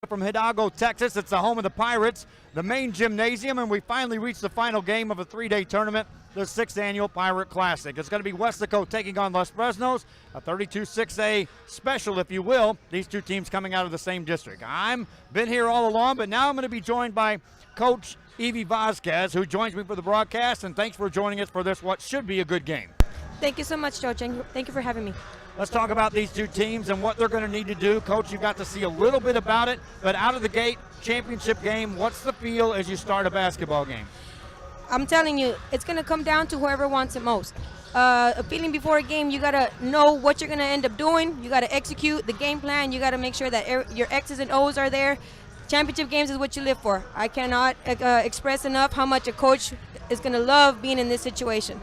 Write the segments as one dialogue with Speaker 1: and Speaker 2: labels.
Speaker 1: from Hidalgo, Texas. It's the home of the Pirates, the main gymnasium, and we finally reached the final game of a three-day tournament, the 6th Annual Pirate Classic. It's going to be Weslaco taking on Los Fresnos, a 32-6A special, if you will. These two teams coming out of the same district. I'm been here all along, but now I'm going to be joined by Coach Evie Vasquez, who joins me for the broadcast, and thanks for joining us for this, what should be a good game.
Speaker 2: Thank you so much, Coach, and thank you for having me.
Speaker 1: Let's talk about these two teams and what they're going to need to do. Coach, you got to see a little bit about it, but out of the gate, championship game, what's the feel as you start a basketball game?
Speaker 2: I'm telling you, it's going to come down to whoever wants it most. A feeling before a game, you got to know what you're going to end up doing. You got to execute the game plan. You got to make sure that your X's and O's are there. Championship games is what you live for. I cannot express enough how much a coach is going to love being in this situation.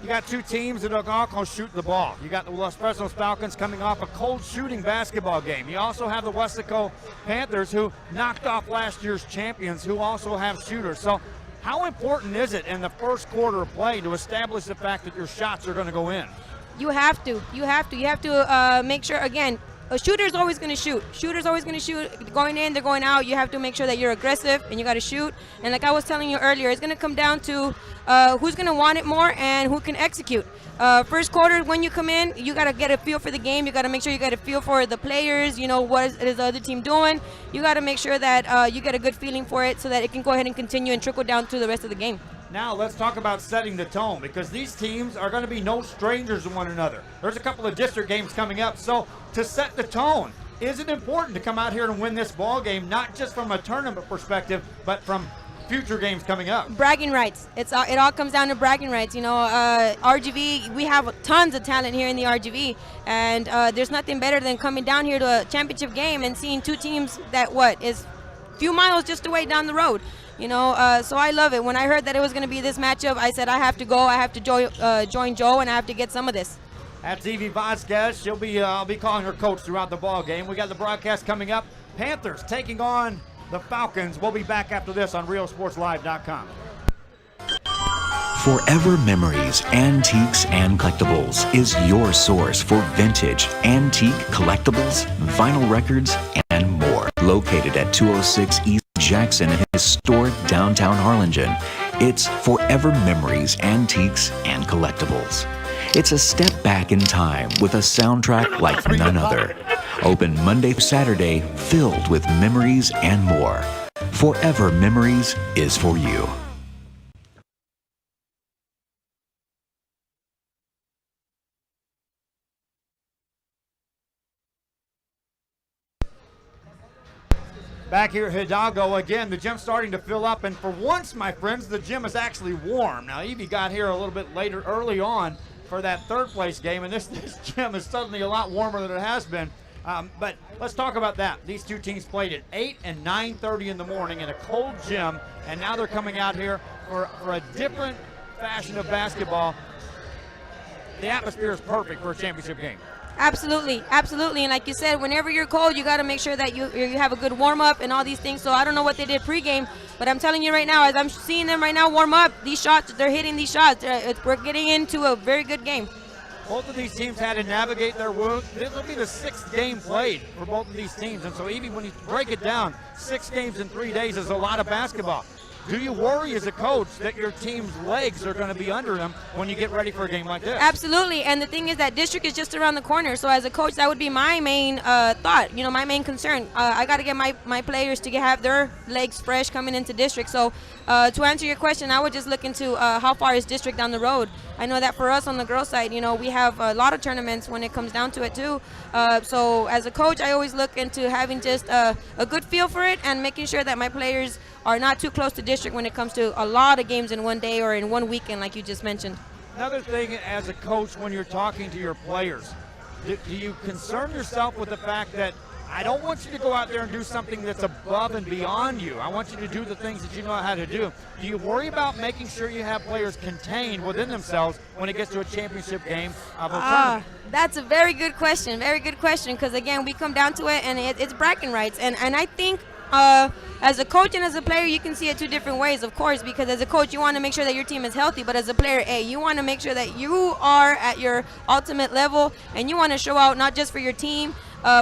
Speaker 1: You got two teams that are all going to shoot the ball. You got the Los Fresnos Falcons coming off a cold shooting basketball game. You also have the Weslaco Panthers, who knocked off last year's champions, who also have shooters. So how important is it in the first quarter of play to establish the fact that your shots are going to go in?
Speaker 2: You have to. You have to make sure, again, a shooter's always going to shoot. Shooter's always going to shoot. Going in, they're going out. You have to make sure that you're aggressive and you got to shoot. And like I was telling you earlier, it's going to come down to who's going to want it more and who can execute. First quarter, when you come in, you got to get a feel for the game. You got to make sure you get a feel for the players. You know, what is the other team doing. You got to make sure that you get a good feeling for it so that it can go ahead and continue and trickle down to the rest of the game.
Speaker 1: Now let's talk about setting the tone, because these teams are going to be no strangers to one another. There's a couple of district games coming up, so to set the tone, is it important to come out here and win this ball game, not just from a tournament perspective, but from future games coming up?
Speaker 2: Bragging rights. It all comes down to bragging rights. You know, RGV, we have tons of talent here in the RGV, and there's nothing better than coming down here to a championship game and seeing two teams that is a few miles just away down the road. You know, so I love it. When I heard that it was going to be this matchup, I said I have to go. I have to join Joe, and I have to get some of this.
Speaker 1: That's Evie Vasquez. I'll be calling her coach throughout the ball game. We got the broadcast coming up. Panthers taking on the Falcons. We'll be back after this on RioSportsLive.com.
Speaker 3: Forever Memories, Antiques and Collectibles is your source for vintage, antique collectibles, vinyl records, and more. Located at 206 East Jackson in historic downtown Harlingen, it's Forever Memories, Antiques and Collectibles. It's a step back in time with a soundtrack like none other. Open Monday through Saturday, filled with memories and more. Forever Memories is for you.
Speaker 1: Back here at Hidalgo again, the gym's starting to fill up, and for once, my friends, the gym is actually warm. Now, Evie got here a little bit early on for that third place game, and this gym is suddenly a lot warmer than it has been. But let's talk about that. These two teams played at 8 and 9:30 in the morning in a cold gym, and now they're coming out here for a different fashion of basketball. The atmosphere is perfect for a championship game.
Speaker 2: Absolutely, absolutely. And like you said, whenever you're cold, you got to make sure that you have a good warm-up and all these things. So I don't know what they did pregame, but I'm telling you right now, as I'm seeing them right now warm up, these shots, they're hitting these shots. We're getting into a very good game.
Speaker 1: Both of these teams had to navigate their wounds. This will be the 6th game played for both of these teams. And so, Evie, when you break it down, 6 games in 3 days is a lot of basketball. Do you worry as a coach that your team's legs are going to be under them when you get ready for a game like this?
Speaker 2: Absolutely, and the thing is that district is just around the corner. So as a coach, that would be my main thought, my main concern. I got to get my players to have their legs fresh coming into district. So to answer your question, I would just look into how far is district down the road. I know that for us on the girls' side, we have a lot of tournaments when it comes down to it too. So as a coach, I always look into having just a good feel for it and making sure that my players are not too close to district when it comes to a lot of games in one day or in one weekend, like you just mentioned.
Speaker 1: Another thing as a coach, when you're talking to your players, do you concern yourself with the fact that I don't want you to go out there and do something that's above and beyond you. I want you to do the things that you know how to do. Do you worry about making sure you have players contained within themselves when it gets to a championship game of a tournament?
Speaker 2: That's a very good question, because, again, we come down to it, and it's bragging rights. And I think as a coach and as a player, you can see it two different ways, of course, because as a coach, you want to make sure that your team is healthy, but as a player, you want to make sure that you are at your ultimate level, and you want to show out not just for your team,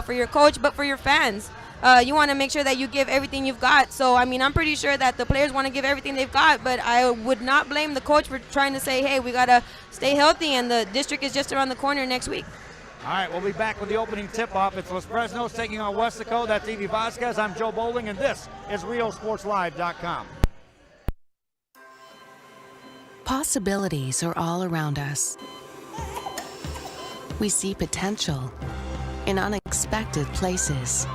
Speaker 2: for your coach, but for your fans. you want to make sure that you give everything you've got. So, I mean, I'm pretty sure that the players want to give everything they've got, but I would not blame the coach for trying to say, hey, we got to stay healthy, and the district is just around the corner next week.
Speaker 1: All right, we'll be back with the opening tip-off. It's Los Fresnos taking on Weslaco. That's Evie Vasquez. I'm Joe Bowling, and this is RioSportsLive.com.
Speaker 4: Possibilities are all around us. We see potential in unexpected places.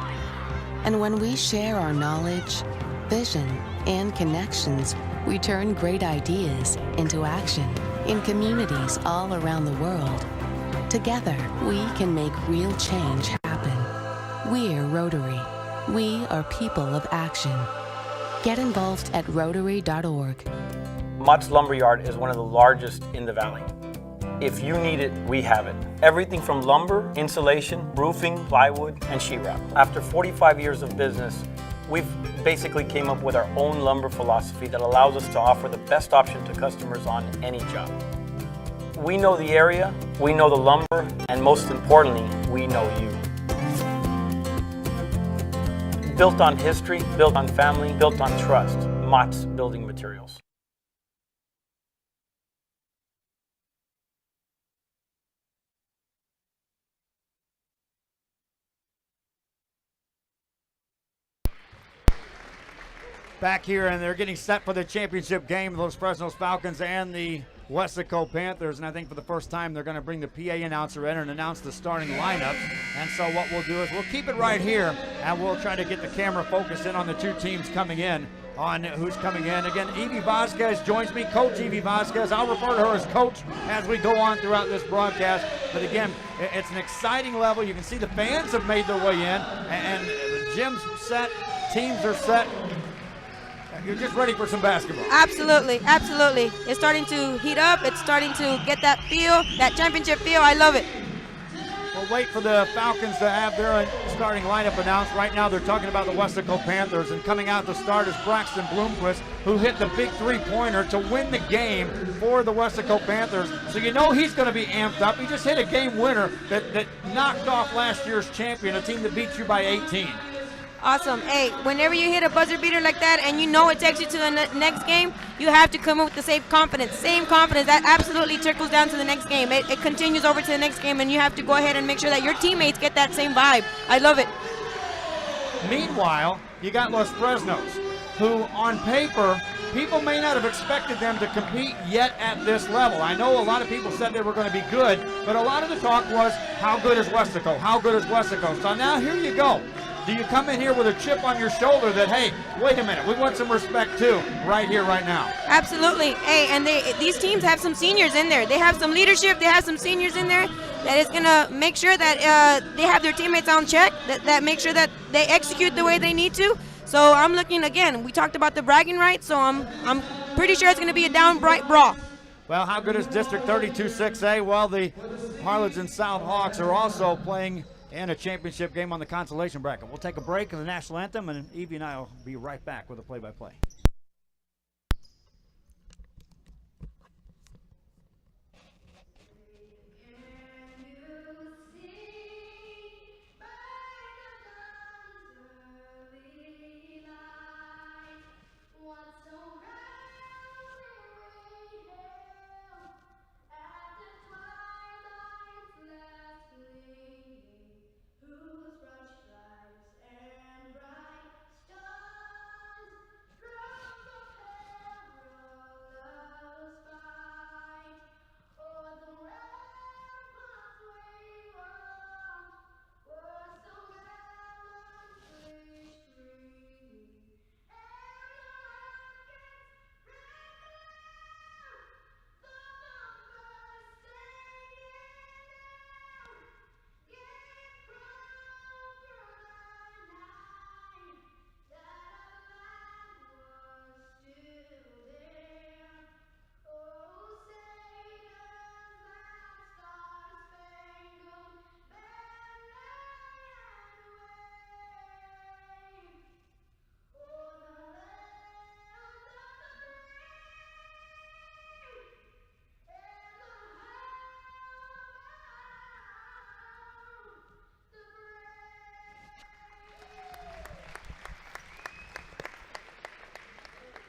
Speaker 4: And when we share our knowledge, vision, and connections, we turn great ideas into action in communities all around the world. Together, we can make real change happen. We're Rotary. We are people of action. Get involved at Rotary.org.
Speaker 5: Mott's Lumberyard is one of the largest in the valley. If you need it, we have it. Everything from lumber, insulation, roofing, plywood, and sheetrock. After 45 years of business, we've basically came up with our own lumber philosophy that allows us to offer the best option to customers on any job. We know the area, we know the lumber, and most importantly, we know you. Built on history, built on family, built on trust. Mott's Building Materials.
Speaker 1: Back here, and they're getting set for the championship game, those Fresnos Falcons and the Weslaco Panthers. And I think for the first time, they're going to bring the PA announcer in and announce the starting lineup. And so what we'll do is we'll keep it right here, and we'll try to get the camera focused in on the two teams coming in, on who's coming in. Again, Evie Vasquez joins me, Coach Evie Vasquez. I'll refer to her as Coach as we go on throughout this broadcast. But again, it's an exciting level. You can see the fans have made their way in, and the gym's set, teams are set. You're just ready for some basketball.
Speaker 2: Absolutely, absolutely. It's starting to heat up. It's starting to get that feel, that championship feel. I love it.
Speaker 1: We'll wait for the Falcons to have their starting lineup announced. Right now they're talking about the Weslaco Panthers, and coming out to start is Braxton Bloomquist, who hit the big three-pointer to win the game for the Weslaco Panthers. So you know he's going to be amped up. He just hit a game winner that knocked off last year's champion, a team that beat you by 18.
Speaker 2: Awesome. Hey, whenever you hit a buzzer beater like that and you know it takes you to the next game, you have to come up with the same confidence. Same confidence. That absolutely trickles down to the next game. It continues over to the next game, and you have to go ahead and make sure that your teammates get that same vibe. I love it.
Speaker 1: Meanwhile, you got Los Fresnos, who on paper, people may not have expected them to compete yet at this level. I know a lot of people said they were going to be good, but a lot of the talk was, how good is Weslaco? How good is Weslaco? So now here you go. Do you come in here with a chip on your shoulder that, hey, wait a minute, we want some respect too, right here, right now?
Speaker 2: Absolutely. Hey, and these teams have some seniors in there. They have some leadership. They have some seniors in there that is going to make sure that they have their teammates on check, that make sure that they execute the way they need to. So I'm looking, again, we talked about the bragging rights, so I'm pretty sure it's going to be a downright brawl.
Speaker 1: Well, how good is District 32-6A? Well, the Harlots and South Hawks are also playing in a championship game on the consolation bracket. We'll take a break in the national anthem, and Evie and I will be right back with a play-by-play.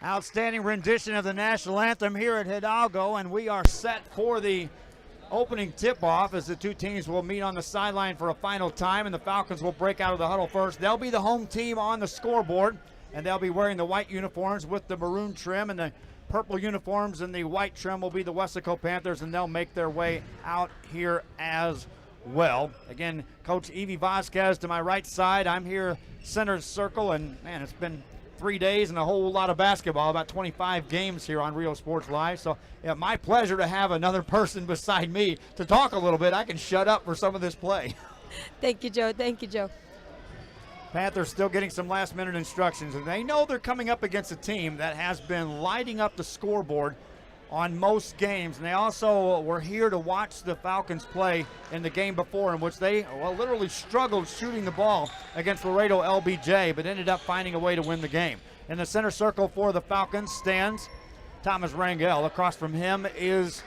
Speaker 1: Outstanding rendition of the national anthem here at Hidalgo, and we are set for the opening tip-off as the two teams will meet on the sideline for a final time, and the Falcons will break out of the huddle first. They'll be the home team on the scoreboard, and they'll be wearing the white uniforms with the maroon trim, and the purple uniforms and the white trim will be the Weslaco Panthers, and they'll make their way out here as well. Again, Coach Evie Vasquez to my right side. I'm here center circle, and man, it's been 3 days and a whole lot of basketball, about 25 games here on Rio Sports Live. So yeah, my pleasure to have another person beside me to talk a little bit. I can shut up for some of this play.
Speaker 2: Thank you, Joe. Thank you, Joe.
Speaker 1: Panthers still getting some last-minute instructions, and they know they're coming up against a team that has been lighting up the scoreboard on most games, and they also were here to watch the Falcons play in the game before, in which they literally struggled shooting the ball against Laredo LBJ, but ended up finding a way to win the game. In the center circle for the Falcons stands Thomas Rangel. Across from him is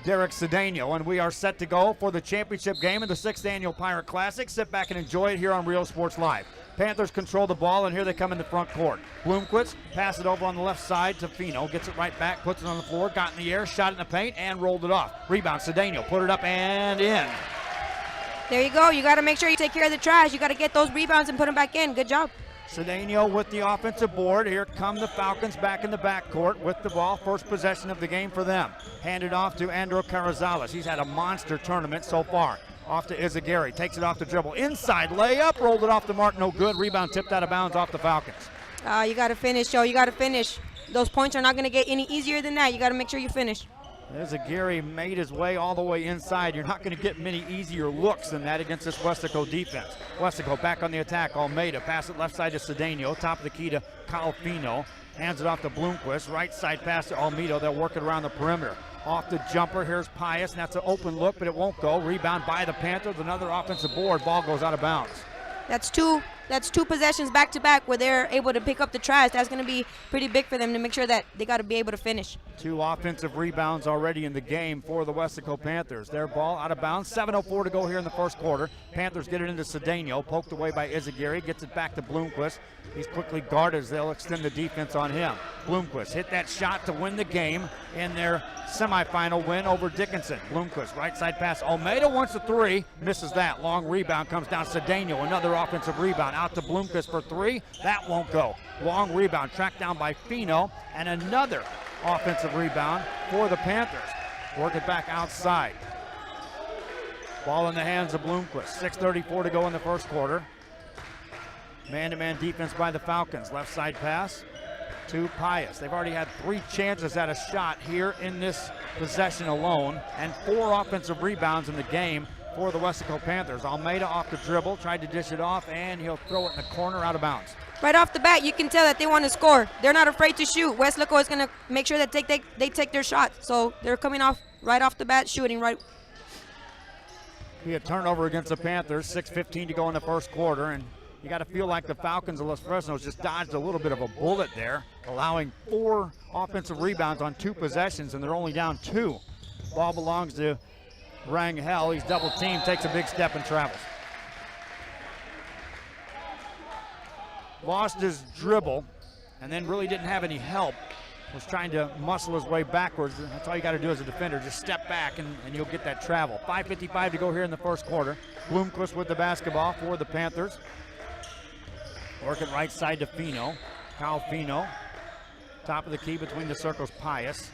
Speaker 1: Derek Cedeno, and we are set to go for the championship game of the 6th Annual Pirate Classic. Sit back and enjoy it here on Rio Sports Live. Panthers control the ball, and here they come in the front court. Bloomquist pass it over on the left side to Fino. Gets it right back, puts it on the floor, got in the air, shot in the paint, and rolled it off. Rebound, Cedeno, put it up and in.
Speaker 2: There you go. You got to make sure you take care of the trash. You got to get those rebounds and put them back in. Good job.
Speaker 1: Cedeno with the offensive board. Here come the Falcons back in the backcourt with the ball. First possession of the game for them. Handed off to Andrew Carrizales. He's had a monster tournament so far. Off to Izagari, takes it off the dribble. Inside layup, rolled it off the mark, no good. Rebound tipped out of bounds off the Falcons.
Speaker 2: You got to finish, Joe. You got to finish. Those points are not going to get any easier than that. You got to make sure you finish.
Speaker 1: Izagari made his way all the way inside. You're not going to get many easier looks than that against this Weslaco defense. Weslaco back on the attack. Almeida pass it left side to Cedeno. Top of the key to Calfino. Hands it off to Bloomquist. Right side pass to Almeida. They'll work it around the perimeter. Off the jumper, here's Pius, and that's an open look, but it won't go. Rebound by the Panthers, another offensive board. Ball goes out of bounds.
Speaker 2: That's two possessions back to back where they're able to pick up the trash. That's going to be pretty big for them to make sure that they got to be able to finish.
Speaker 1: 2 offensive rebounds already in the game for the Weslaco Panthers. Their ball out of bounds. 7:04 to go here in the first quarter. Panthers get it into Cedeno, poked away by Izagari, gets it back to Bloomquist. He's quickly guarded as they'll extend the defense on him. Bloomquist hit that shot to win the game in their semifinal win over Dickinson. Bloomquist, right side pass. Almeida wants a 3, misses that. Long rebound comes down. Cedeno, another offensive rebound. Out to Bloomquist for 3. That won't go. Long rebound tracked down by Fino, and another offensive rebound for the Panthers. Work it back outside. Ball in the hands of Bloomquist. 6:34 to go in the first quarter. Man-to-man defense by the Falcons. Left side pass to Pius. They've already had 3 chances at a shot here in this possession alone, and 4 offensive rebounds in the game for the Weslaco Panthers. Almeida off the dribble, tried to dish it off, and he'll throw it in the corner out of bounds.
Speaker 2: Right off the bat, you can tell that they want to score. They're not afraid to shoot. Weslaco is going to make sure that they take their shots. So they're coming off right off the bat, shooting right.
Speaker 1: Be a turnover against the Panthers. 6:15 to go in the first quarter, and you got to feel like the Falcons of Los Fresnos just dodged a little bit of a bullet there, allowing 4 offensive rebounds on 2 possessions, and they're only down 2. Ball belongs to Rangel. He's double teamed, takes a big step and travels. Lost his dribble and then really didn't have any help. Was trying to muscle his way backwards. That's all you got to do as a defender, just step back and you'll get that travel. 5:55 to go here in the first quarter. Bloomquist with the basketball for the Panthers. Working right side to Fino. Kyle Fino. Top of the key between the circles, Pius.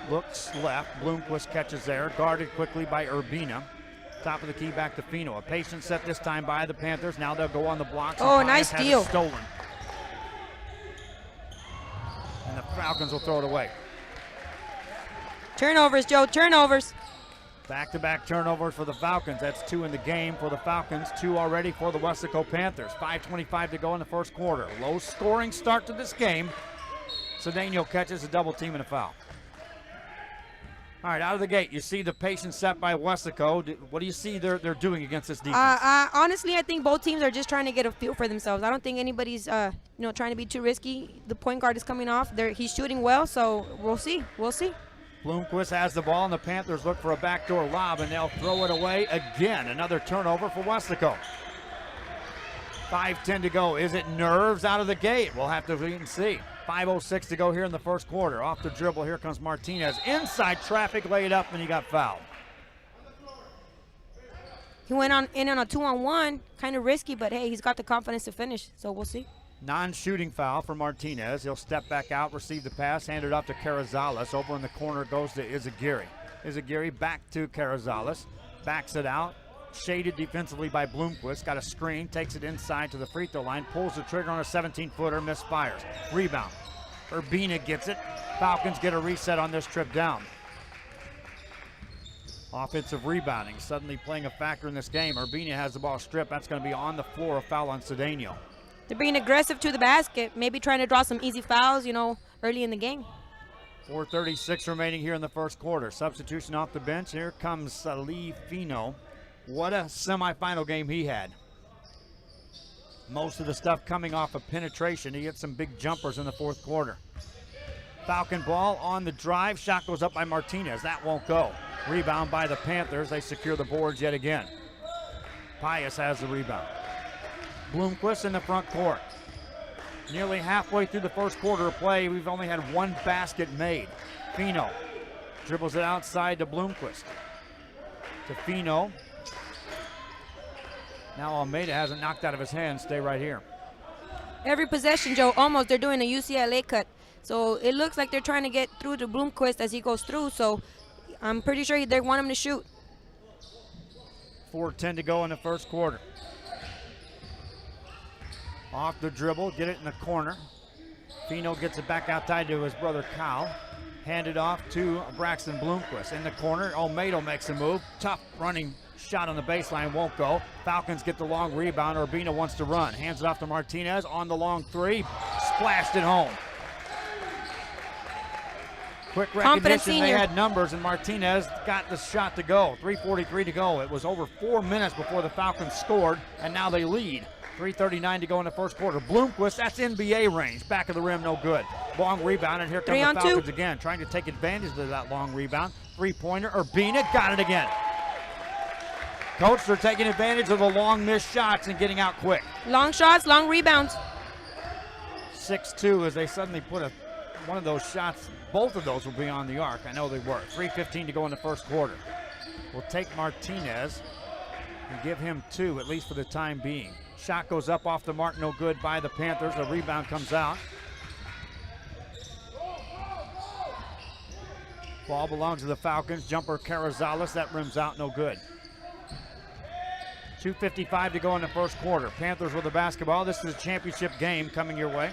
Speaker 1: Looks left. Bloomquist catches there. Guarded quickly by Urbina. Top of the key back to Fino. A patient set this time by the Panthers. Now they'll go on the blocks.
Speaker 2: Oh, nice steal.
Speaker 1: Stolen. And the Falcons will throw it away.
Speaker 2: Turnovers, Joe. Turnovers.
Speaker 1: Back-to-back turnovers for the Falcons. That's 2 in the game for the Falcons, 2 already for the Weslaco Panthers. 5:25 to go in the first quarter. Low-scoring start to this game. Cedeno catches a double team and a foul. All right, out of the gate, you see the patient set by Weslaco. What do you see they're doing against this defense?
Speaker 2: Honestly, I think both teams are just trying to get a feel for themselves. I don't think anybody's trying to be too risky. The point guard is coming off. He's shooting well, so we'll see. We'll see.
Speaker 1: Bloomquist has the ball, and the Panthers look for a backdoor lob, and they'll throw it away again. Another turnover for Weslaco. 5:10 to go. Is it nerves out of the gate? We'll have to wait and see. 5:06 to go here in the first quarter. Off the dribble, here comes Martinez. Inside traffic, laid up, and he got fouled.
Speaker 2: He went in on a 2-on-1, kind of risky, but hey, he's got the confidence to finish, so we'll see.
Speaker 1: Non-shooting foul for Martinez. He'll step back out, receive the pass, hand it off to Carrizales. Over in the corner goes to Izaguirre. Izaguirre back to Carrizales, backs it out. Shaded defensively by Bloomquist. Got a screen, takes it inside to the free throw line, pulls the trigger on a 17-footer, misfires. Rebound. Urbina gets it. Falcons get a reset on this trip down. Offensive rebounding suddenly playing a factor in this game. Urbina has the ball stripped. That's going to be on the floor. A foul on Cedeno.
Speaker 2: They're being aggressive to the basket, maybe trying to draw some easy fouls, early in the game.
Speaker 1: 4:36 remaining here in the first quarter. Substitution off the bench. Here comes Salih Fino. What a semifinal game he had. Most of the stuff coming off of penetration. He hit some big jumpers in the fourth quarter. Falcon ball on the drive. Shot goes up by Martinez. That won't go. Rebound by the Panthers. They secure the boards yet again. Pius has the rebound. Bloomquist in the front court. Nearly halfway through the first quarter of play, we've only had one basket made. Fino dribbles it outside to Bloomquist. To Fino. Now Almeida has it knocked out of his hand. Stay right here.
Speaker 2: Every possession, Joe, almost they're doing a UCLA cut. So it looks like they're trying to get through to Bloomquist as he goes through. So I'm pretty sure they want him to shoot.
Speaker 1: 4:10 to go in the first quarter. Off the dribble, get it in the corner. Fino gets it back outside to his brother Kyle. Handed off to Braxton Bloomquist. In the corner, Almeida makes a move. Tough running shot on the baseline, won't go. Falcons get the long rebound. Urbina wants to run. Hands it off to Martinez on the long three. Splashed it home. Quick recognition, they had numbers, and Martinez got the shot to go. 3:43 to go. It was over 4 minutes before the Falcons scored, and now they lead. 3:39 to go in the first quarter. Bloomquist, that's NBA range. Back of the rim, no good. Long rebound, and here come the Falcons again, trying to take advantage of that long rebound. Three-pointer, Urbina got it again. Coach, they're taking advantage of the long missed shots and getting out quick.
Speaker 2: Long shots, long rebounds.
Speaker 1: 6-2 as they suddenly put one of those shots. Both of those will be on the arc. I know they were. 3:15 to go in the first quarter. We'll take Martinez and give him 2, at least for the time being. Shot goes up off the mark, no good by the Panthers. The rebound comes out. Ball belongs to the Falcons. Jumper Carrizales, that rims out, no good. 2:55 to go in the first quarter. Panthers with the basketball. This is a championship game coming your way.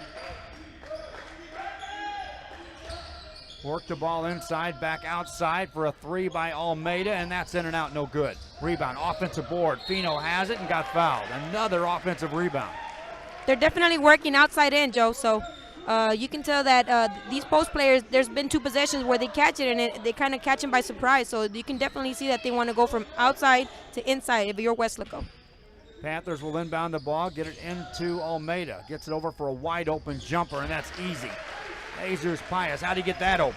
Speaker 1: Work the ball inside, back outside for a 3 by Almeida, and that's in and out, no good. Rebound, offensive board. Fino has it and got fouled. Another offensive rebound.
Speaker 2: They're definitely working outside in, Joe, so you can tell that these post players, there's been 2 possessions where they catch it, and they kind of catch them by surprise, so you can definitely see that they want to go from outside to inside if you're Weslaco.
Speaker 1: Panthers will inbound the ball, get it into Almeida. Gets it over for a wide open jumper, and that's easy. Jesus Pius, how'd he get that open?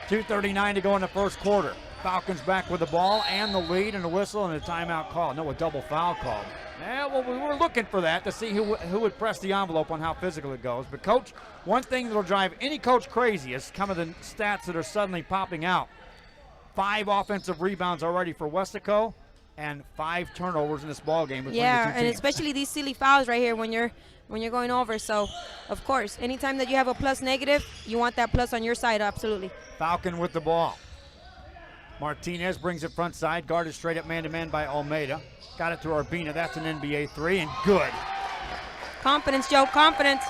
Speaker 1: 2:39 to go in the first quarter. Falcons back with the ball and the lead, and a whistle and a timeout call. No, a double foul call. Yeah, well, we were looking for that to see who would press the envelope on how physical it goes. But, Coach, one thing that'll drive any coach crazy is some of the stats that are suddenly popping out. 5 offensive rebounds already for Weslaco and 5 turnovers in this ball game between the two teams.
Speaker 2: And especially these silly fouls right here when you're going over. So, of course, anytime that you have a plus negative, you want that plus on your side, absolutely.
Speaker 1: Falcon with the ball. Martinez brings it front side, guarded straight up man-to-man by Almeida. Got it to Urbina. That's an NBA 3, and good.
Speaker 2: Confidence, Joe, confidence.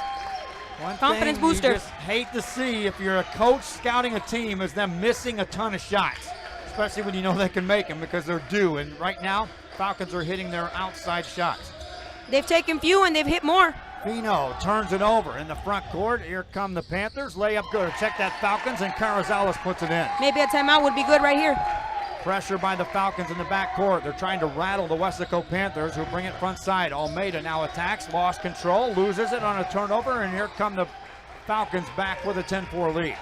Speaker 2: Confidence booster.
Speaker 1: You just hate to see if you're a coach scouting a team is them missing a ton of shots, especially when you know they can make them because they're due. And right now, Falcons are hitting their outside shots.
Speaker 2: They've taken few and they've hit more.
Speaker 1: Fino turns it over in the front court. Here come the Panthers. Layup good. Check that Falcons, and Carrizales puts it in.
Speaker 2: Maybe a timeout would be good right here.
Speaker 1: Pressure by the Falcons in the back court. They're trying to rattle the Weslaco Panthers, who bring it front side. Almeida now attacks, lost control, loses it on a turnover, and here come the Falcons back with a 10-4 lead.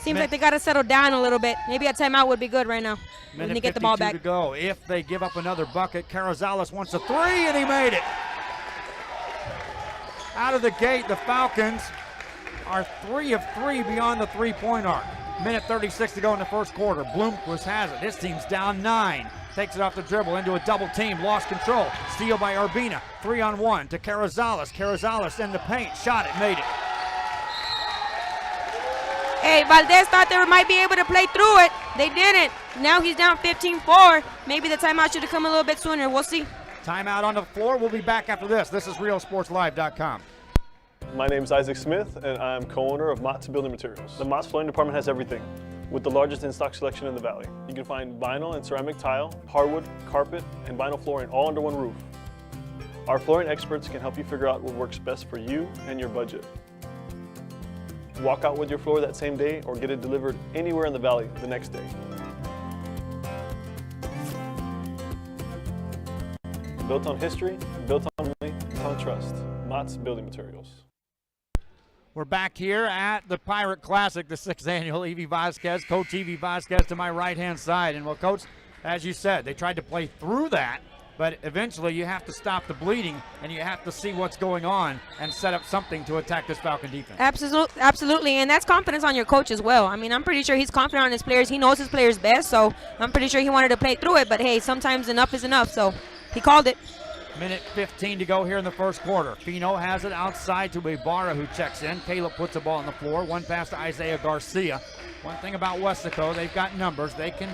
Speaker 2: Seems like they got to settle down a little bit. Maybe a timeout would be good right now when they get the ball back.
Speaker 1: To go. If they give up another bucket, Carrizales wants a 3, and he made it. Out of the gate, the Falcons are 3 of 3 beyond the three-point arc. Minute 36 to go in the first quarter. Bloomquist has it. His team's down 9. Takes it off the dribble into a double team. Lost control. Steal by Urbina. 3-on-1 to Carrizales. Carrizales in the paint. Shot it. Made it.
Speaker 2: Hey, Valdez thought they might be able to play through it. They didn't. Now he's down 15-4. Maybe the timeout should have come a little bit sooner. We'll see.
Speaker 1: Timeout on the floor. We'll be back after this. This is RealSportsLive.com.
Speaker 6: My name is Isaac Smith, and I'm co-owner of Mott's Building Materials. The Mott's Flooring Department has everything, with the largest in-stock selection in the Valley. You can find vinyl and ceramic tile, hardwood, carpet, and vinyl flooring all under one roof. Our flooring experts can help you figure out what works best for you and your budget. Walk out with your floor that same day or get it delivered anywhere in the Valley the next day. Built on history, built on trust. Mott's Building Materials.
Speaker 1: We're back here at the Pirate Classic, the 6th annual. Evie Vasquez, Coach Evie Vasquez to my right-hand side. And well, Coach, as you said, they tried to play through that, but eventually you have to stop the bleeding and you have to see what's going on and set up something to attack this Falcon defense.
Speaker 2: Absolutely, and that's confidence on your coach as well. I mean, I'm pretty sure he's confident on his players. He knows his players best, so I'm pretty sure he wanted to play through it, but hey, sometimes enough is enough, so he called it.
Speaker 1: Minute 15 to go here in the first quarter. Fino has it outside to Ibarra, who checks in. Caleb puts the ball on the floor. One pass to Isaiah Garcia. One thing about Weslaco, they've got numbers. They can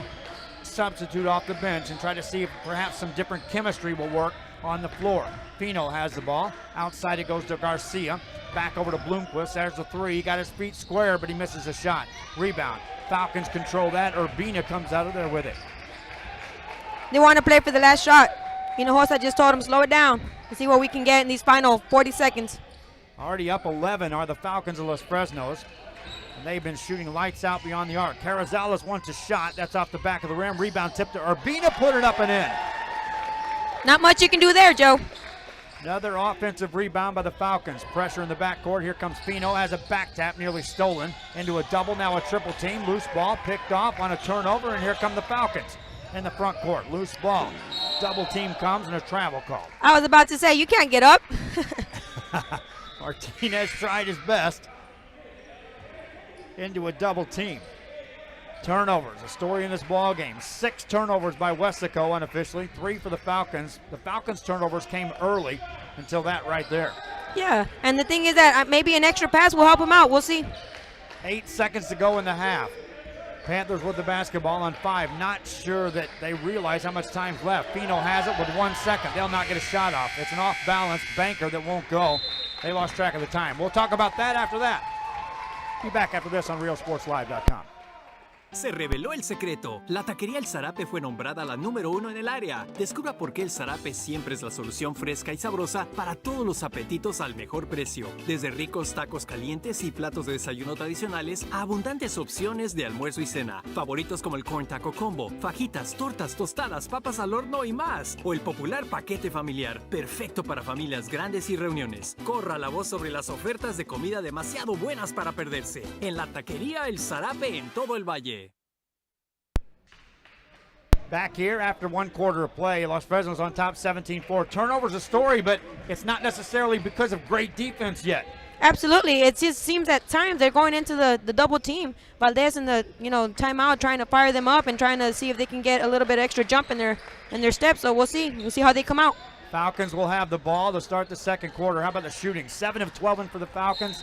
Speaker 1: substitute off the bench and try to see if perhaps some different chemistry will work on the floor. Fino has the ball. Outside it goes to Garcia. Back over to Bloomquist. There's the three. He got his feet square, but he misses a shot. Rebound. Falcons control that. Urbina comes out of there with it.
Speaker 2: They want to play for the last shot. Hinojosa just told him, slow it down and see what we can get in these final 40 seconds.
Speaker 1: Already up 11 are the Falcons of Los Fresnos. And they've been shooting lights out beyond the arc. Carrizales wants a shot. That's off the back of the rim. Rebound tip to Urbina. Put it up and in.
Speaker 2: Not much you can do there, Joe.
Speaker 1: Another offensive rebound by the Falcons. Pressure in the backcourt. Here comes Fino. Has a back tap, nearly stolen. Into a double, now a triple team. Loose ball picked off on a turnover, and here come the Falcons in the front court. Loose ball. Double team comes and a travel call.
Speaker 2: I was about to say, you can't get up.
Speaker 1: Martinez tried his best. Into a double team. Turnovers, a story in this ball game. 6 turnovers by Weslaco unofficially, 3 for the Falcons. The Falcons' turnovers came early until that right there.
Speaker 2: Yeah, and the thing is that maybe an extra pass will help them out. We'll see.
Speaker 1: 8 seconds to go in the half. Panthers with the basketball on 5. Not sure that they realize how much time's left. Fino has it with 1 second. They'll not get a shot off. It's an off-balance banker that won't go. They lost track of the time. We'll talk about that after that. Be back after this on RealSportsLive.com.
Speaker 7: Se reveló el secreto. La taquería El Zarape fue nombrada la número 1 en el área. Descubra por qué El Zarape siempre es la solución fresca y sabrosa para todos los apetitos al mejor precio. Desde ricos tacos calientes y platos de desayuno tradicionales a abundantes opciones de almuerzo y cena. Favoritos como el Corn Taco Combo, fajitas, tortas, tostadas, papas al horno y más. O el popular paquete familiar, perfecto para familias grandes y reuniones. Corra la voz sobre las ofertas de comida demasiado buenas para perderse. En la taquería El Zarape en todo el valle.
Speaker 1: Back here after 1 quarter of play, Los Fresnos on top 17-4. Turnovers a story, but it's not necessarily because of great defense yet.
Speaker 2: Absolutely. It just seems at times they're going into the double team. Valdez in the timeout trying to fire them up and trying to see if they can get a little bit extra jump in their steps. So we'll see. We'll see how they come out.
Speaker 1: Falcons will have the ball to start the second quarter. How about the shooting? 7 of 12 for the Falcons.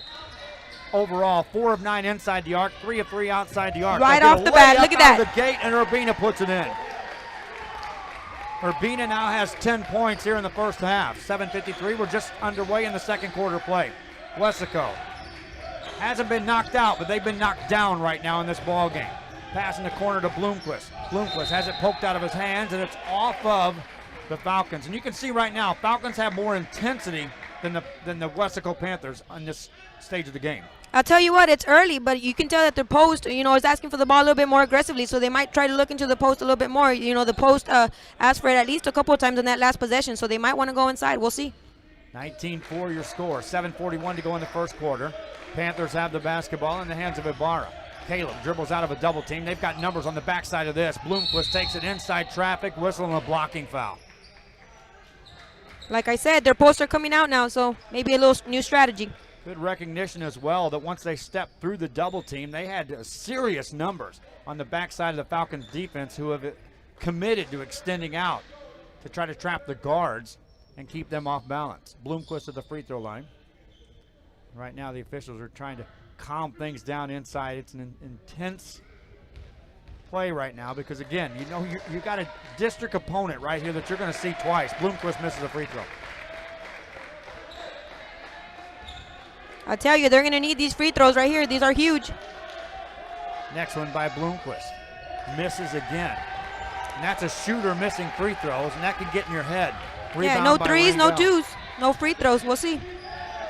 Speaker 1: Overall, 4 of 9 inside the arc, 3 of 3 outside the arc.
Speaker 2: Right off the bat, look at that.
Speaker 1: The gate, and Urbina puts it in. Urbina now has 10 points here in the first half. 7:53. We're just underway in the second quarter play. Weslaco hasn't been knocked out, but they've been knocked down right now in this ball game. Pass in the corner to Bloomquist. Bloomquist has it poked out of his hands, and it's off of the Falcons. And you can see right now, Falcons have more intensity than the Weslaco Panthers on this stage of the game.
Speaker 2: I'll tell you what, it's early, but you can tell that their post, is asking for the ball a little bit more aggressively, so they might try to look into the post a little bit more. The post asked for it at least a couple of times in that last possession, so they might want to go inside. We'll see.
Speaker 1: 19-4 your score. 7:41 to go in the first quarter. Panthers have the basketball in the hands of Ibarra. Caleb dribbles out of a double team. They've got numbers on the backside of this. Bloomquist takes it inside traffic, whistle and a blocking foul.
Speaker 2: Like I said, their posts are coming out now, so maybe a little new strategy.
Speaker 1: Good recognition as well that once they stepped through the double team, they had serious numbers on the backside of the Falcons defense who have committed to extending out to try to trap the guards and keep them off balance. Bloomquist at the free throw line. Right now the officials are trying to calm things down inside. It's an intense play right now because, again, you know you got a district opponent right here that you're going to see twice. Bloomquist misses a free throw.
Speaker 2: I'll tell you, they're going to need these free throws right here. These are huge.
Speaker 1: Next one by Bloomquist. Misses again. And that's a shooter missing free throws, and that could get in your head.
Speaker 2: Yeah, no threes, no twos, no free throws. We'll see.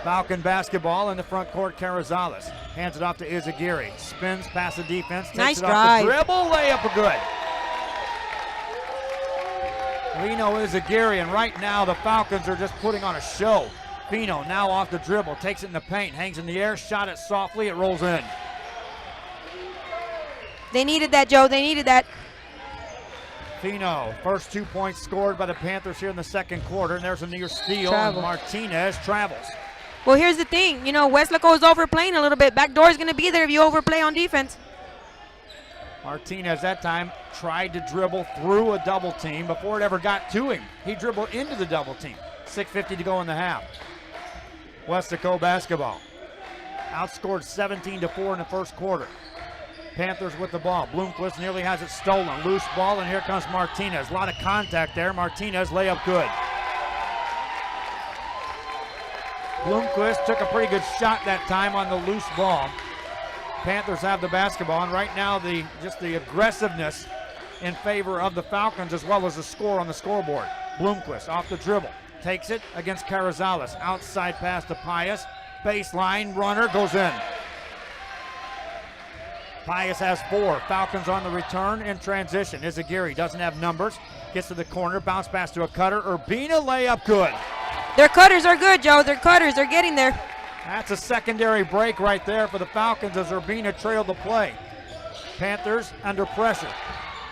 Speaker 1: Falcon basketball in the front court. Carrizales hands it off to Izagiri. Spins past the defense.
Speaker 2: Nice
Speaker 1: takes it
Speaker 2: drive.
Speaker 1: Off the dribble. Layup good. Lino Izagiri, and right now the Falcons are just putting on a show. Fino now off the dribble. Takes it in the paint. Hangs in the air. Shot it softly. It rolls in.
Speaker 2: They needed that, Joe. They needed that.
Speaker 1: Fino, first 2 points scored by the Panthers here in the second quarter, and there's a near steal, and Martinez travels.
Speaker 2: Well, here's the thing. You know, Weslaco is overplaying a little bit. Back door is going to be there if you overplay on defense.
Speaker 1: Martinez that time tried to dribble through a double team before it ever got to him. He dribbled into the double team. 6:50 to go in the half. Weslaco basketball. Outscored 17-4 in the first quarter. Panthers with the ball. Bloomquist nearly has it stolen. Loose ball, and here comes Martinez. A lot of contact there. Martinez layup good. Bloomquist took a pretty good shot that time on the loose ball. Panthers have the basketball, and right now the aggressiveness in favor of the Falcons as well as the score on the scoreboard. Bloomquist off the dribble. Takes it against Carrizales. Outside pass to Pius. Baseline runner goes in. Pius has 4. Falcons on the return in transition. Izagiri doesn't have numbers. Gets to the corner. Bounce pass to a cutter. Urbina layup good.
Speaker 2: Their cutters are good, Joe. Their cutters are getting there.
Speaker 1: That's a secondary break right there for the Falcons as Urbina trailed the play. Panthers under pressure.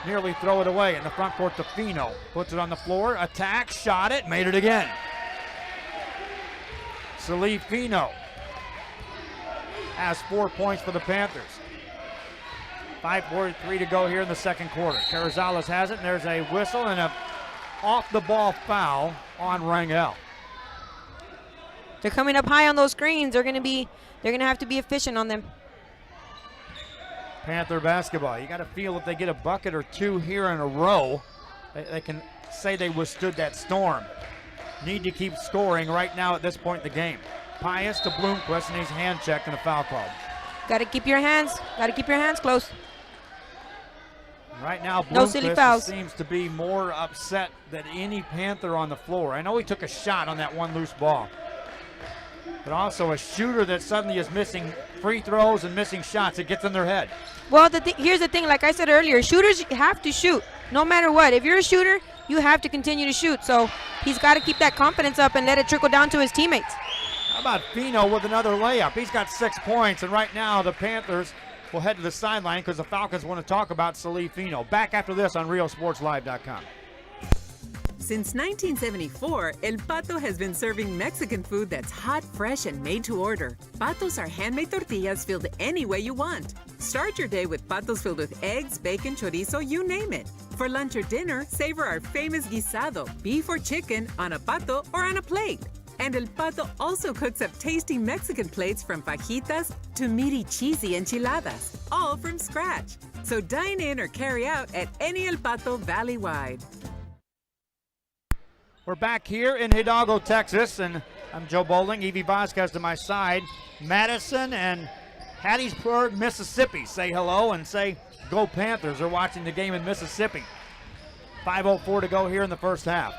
Speaker 1: Nearly throw it away in the front court to Fino. Puts it on the floor. Attack. Shot it. Made it again. Salif Fino has 4 points for the Panthers. 5:43 to go here in the second quarter. Carrizales has it, and there's a whistle and a off-the-ball foul on Rangel.
Speaker 2: They're coming up high on those screens. They're gonna have to be efficient on them.
Speaker 1: Panther basketball. You got to feel if they get a bucket or two here in a row, they can say they withstood that storm. Need to keep scoring right now at this point in the game. Pius to Bloomquist, and he's hand checked and a foul called.
Speaker 2: Got to keep your hands close.
Speaker 1: Right now,
Speaker 2: No silly fouls.
Speaker 1: Bloomquist seems to be more upset than any Panther on the floor. I know he took a shot on that one loose ball, but also a shooter that suddenly is missing free throws and missing shots. It gets in their head.
Speaker 2: Well, here's the thing. Like I said earlier, shooters have to shoot no matter what. If you're a shooter, you have to continue to shoot. So he's got to keep that confidence up and let it trickle down to his teammates.
Speaker 1: How about Fino with another layup? He's got 6 points, and right now the Panthers will head to the sideline because the Falcons want to talk about Salif Fino. Back after this on RealSportsLive.com.
Speaker 8: Since 1974, El Pato has been serving Mexican food that's hot, fresh, and made to order. Patos are handmade tortillas filled any way you want. Start your day with Patos filled with eggs, bacon, chorizo, you name it. For lunch or dinner, savor our famous guisado, beef or chicken, on a pato or on a plate. And El Pato also cooks up tasty Mexican plates from fajitas to meaty, cheesy enchiladas, all from scratch. So dine in or carry out at any El Pato valley-wide.
Speaker 1: We're back here in Hidalgo, Texas, and I'm Joe Bowling. Evie Vasquez to my side. Madison and Hattiesburg, Mississippi say hello and say go Panthers. They're watching the game in Mississippi. 5:04 to go here in the first half.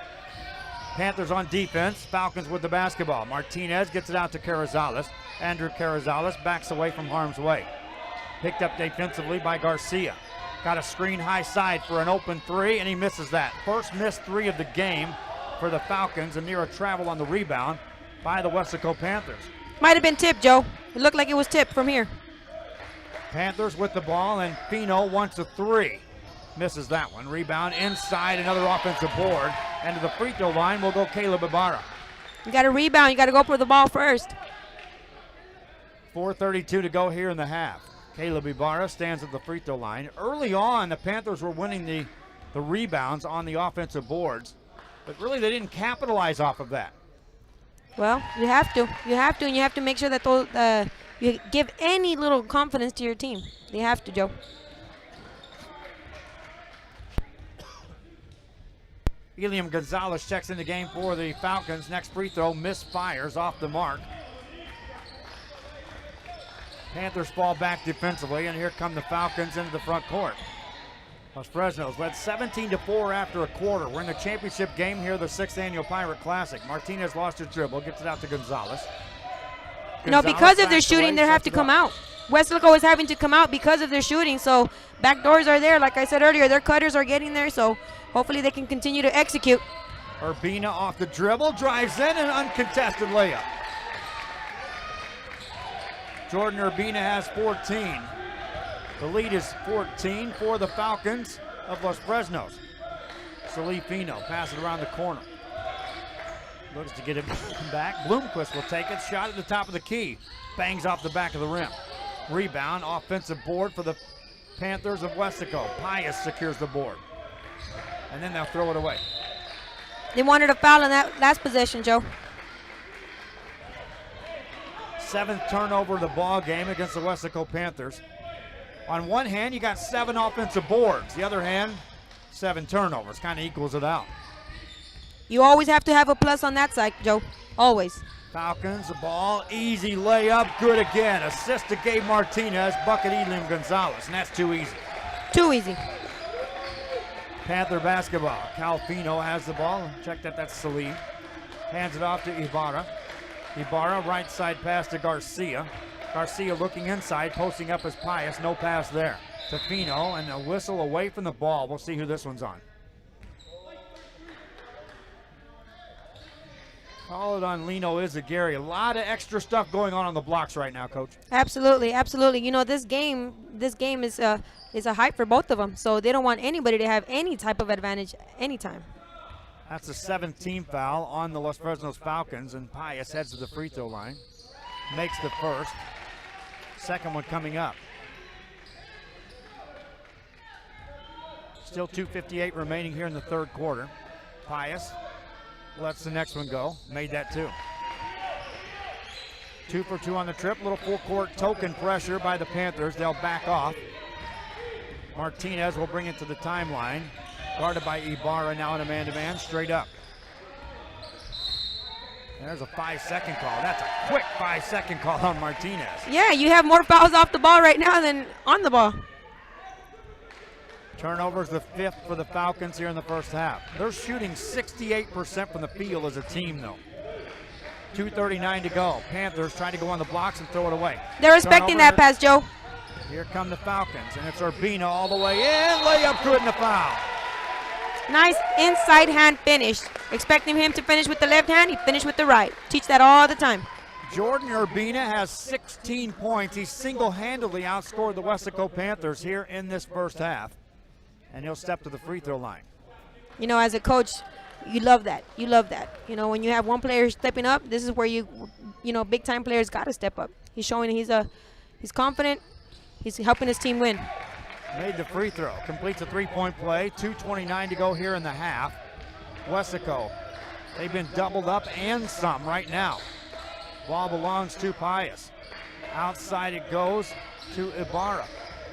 Speaker 1: Panthers on defense. Falcons with the basketball. Martinez gets it out to Carrizales. Andrew Carrizales backs away from harm's way. Picked up defensively by Garcia. Got a screen high side for an open three, and he misses that. First missed three of the game for the Falcons, and near a travel on the rebound by the Weslaco Panthers.
Speaker 2: Might have been tipped, Joe. It looked like it was tipped from here.
Speaker 1: Panthers with the ball, and Fino wants a three. Misses that one. Rebound inside, another offensive board. And to the free throw line will go Caleb Ibarra.
Speaker 2: You got to rebound. You got to go for the ball first.
Speaker 1: 4:32 to go here in the half. Caleb Ibarra stands at the free throw line. Early on, the Panthers were winning the rebounds on the offensive boards, but really they didn't capitalize off of that.
Speaker 2: Well, you have to, and you have to make sure that those, you give any little confidence to your team. You have to, Joe.
Speaker 1: Eliam Gonzalez checks in the game for the Falcons. Next free throw, misfires off the mark. Panthers fall back defensively, and here come the Falcons into the front court. Los Fresnos led 17-4 after a quarter. We're in the championship game here, the 6th annual Pirate Classic. Martinez lost his dribble, gets it out to Gonzalez.
Speaker 2: Because of their shooting, they have to come out. Weslaco is having to come out because of their shooting, so back doors are there. Like I said earlier, their cutters are getting there, so hopefully they can continue to execute.
Speaker 1: Urbina off the dribble, drives in, an uncontested layup. Jordan Urbina has 14. The lead is 14 for the Falcons of Los Fresnos. Salifino pass it around the corner. Looks to get it back. Bloomquist will take it. Shot at the top of the key. Bangs off the back of the rim. Rebound, offensive board for the Panthers of Weslaco. Pius secures the board. And then they'll throw it away.
Speaker 2: They wanted a foul in that last possession, Joe.
Speaker 1: 7th turnover of the ball game against the Weslaco Panthers. On one hand, you got 7 offensive boards. The other hand, 7 turnovers. Kind of equals it out.
Speaker 2: You always have to have a plus on that side, Joe. Always.
Speaker 1: Falcons, the ball, easy layup, good again. Assist to Gabe Martinez, bucket Eliam Gonzalez, and that's too easy.
Speaker 2: Too easy.
Speaker 1: Panther basketball. Calfino has the ball. Check that, that's Salim. Hands it off to Ibarra. Ibarra, right side pass to Garcia. Garcia looking inside, posting up his Pius. No pass there. To Fino, and a whistle away from the ball. We'll see who this one's on. Call it on Lino Izagiri. A lot of extra stuff going on the blocks right now, Coach.
Speaker 2: Absolutely, absolutely. You know, this game is a hype for both of them, so they don't want anybody to have any type of advantage anytime.
Speaker 1: That's the 7th team foul on the Los Fresnos Falcons, and Pius heads to the free throw line. Makes the first. Second one coming up. Still 2:58 remaining here in the third quarter. Pius lets the next one go. Made that 2. 2 for 2 on the trip. Little full court token pressure by the Panthers. They'll back off. Martinez will bring it to the timeline. Guarded by Ibarra, now in a man-to-man, straight up. There's a 5-second call. That's a quick 5-second call on Martinez.
Speaker 2: Yeah, you have more fouls off the ball right now than on the ball.
Speaker 1: Turnovers the 5th for the Falcons here in the first half. They're shooting 68% from the field as a team, though. 2:39 to go. Panthers trying to go on the blocks and throw it away.
Speaker 2: They're respecting that pass, Joe.
Speaker 1: Here come the Falcons, and it's Urbina all the way in. Layup good and a foul.
Speaker 2: Nice inside hand finish. Expecting him to finish with the left hand, he finished with the right. Teach that all the time.
Speaker 1: Jordan Urbina has 16 points. He single-handedly outscored the Weslaco Panthers here in this first half. And he'll step to the free throw line.
Speaker 2: You know, as a coach, you love that. You love that. You know, when you have one player stepping up, this is where you know, big-time players got to step up. He's showing he's confident. He's helping his team win.
Speaker 1: Made the free throw. Completes a three-point play. 2:29 to go here in the half. Weslaco, they've been doubled up and some right now. Ball belongs to Pius. Outside it goes to Ibarra.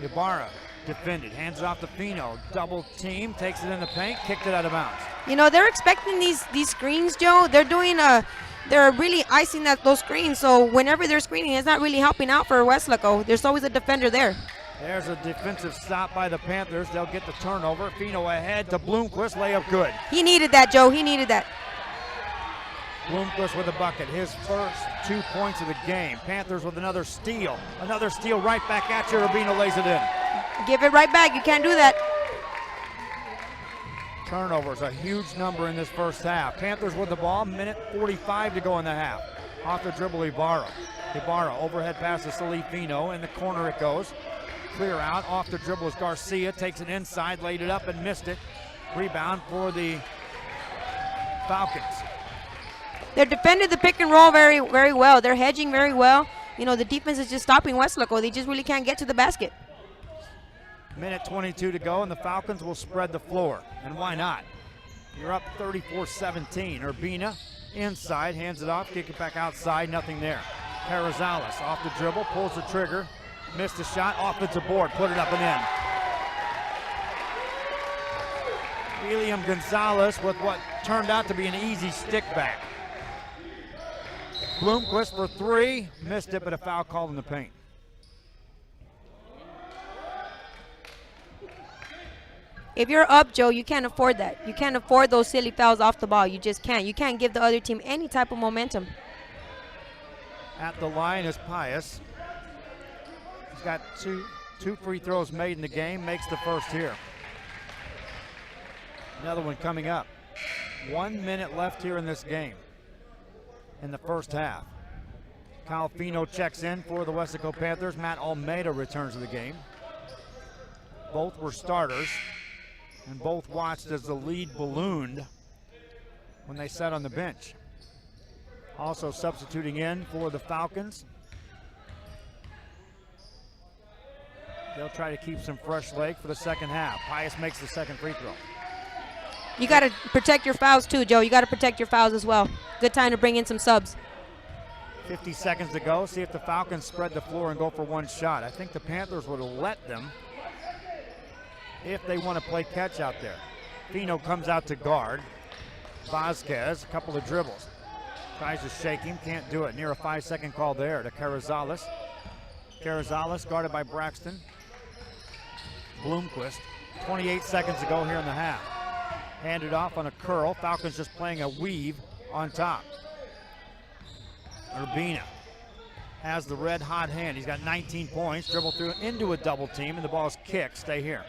Speaker 1: Ibarra defended. Hands it off to Fino. Double team. Takes it in the paint. Kicked it out of bounds.
Speaker 2: You know, they're expecting these screens, Joe. They're really icing those screens. So whenever they're screening, it's not really helping out for Weslaco. There's always a defender there.
Speaker 1: There's a defensive stop by the Panthers. They'll get the turnover. Fino ahead to Bloomquist. Layup good.
Speaker 2: He needed that, Joe. He needed that.
Speaker 1: Bloomquist with a bucket. His first 2 points of the game. Panthers with another steal. Another steal right back at you. Urbina lays it in.
Speaker 2: Give it right back. You can't do that.
Speaker 1: Turnovers, a huge number in this first half. Panthers with the ball. Minute 45 to go in the half. Off the dribble, Ibarra. Ibarra, overhead pass to Salifino. In the corner it goes. Clear out. Off the dribble is Garcia. Takes it inside, laid it up and missed it. Rebound for the Falcons.
Speaker 2: They're defending the pick and roll very, very well. They're hedging very well. the defense is just stopping Weslaco. They just really can't get to the basket.
Speaker 1: Minute 22 to go, and the Falcons will spread the floor. And why not? You're up 34-17. Urbina inside, hands it off, kick it back outside, nothing there. Carrizales off the dribble, pulls the trigger, missed the shot, offensive board, put it up and in. William Gonzalez with what turned out to be an easy stick back. Bloomquist for three, missed it, but a foul called in the paint.
Speaker 2: If you're up, Joe, you can't afford that. You can't afford those silly fouls off the ball. You just can't. You can't give the other team any type of momentum.
Speaker 1: At the line is Pius. He's got two free throws made in the game, makes the first here. Another one coming up. 1 minute left here in this game, in the first half. Kyle Fino checks in for the Weslaco Panthers. Matt Almeida returns to the game. Both were starters, and both watched as the lead ballooned when they sat on the bench. Also substituting in for the Falcons. They'll try to keep some fresh legs for the second half. Pius makes the second free throw.
Speaker 2: You got to protect your fouls too, Joe. You got to protect your fouls as well. Good time to bring in some subs.
Speaker 1: 50 seconds to go. See if the Falcons spread the floor and go for one shot. I think the Panthers would have let them if they want to play catch out there. Fino comes out to guard. Vasquez, a couple of dribbles. Tries to shake him, can't do it. Near a 5-second call there to Carrizales. Carrizales guarded by Braxton. Bloomquist. 28 seconds to go here in the half. Handed off on a curl. Falcons just playing a weave on top. Urbina has the red hot hand. He's got 19 points. Dribble through into a double team, and the ball's kicked. Stay here.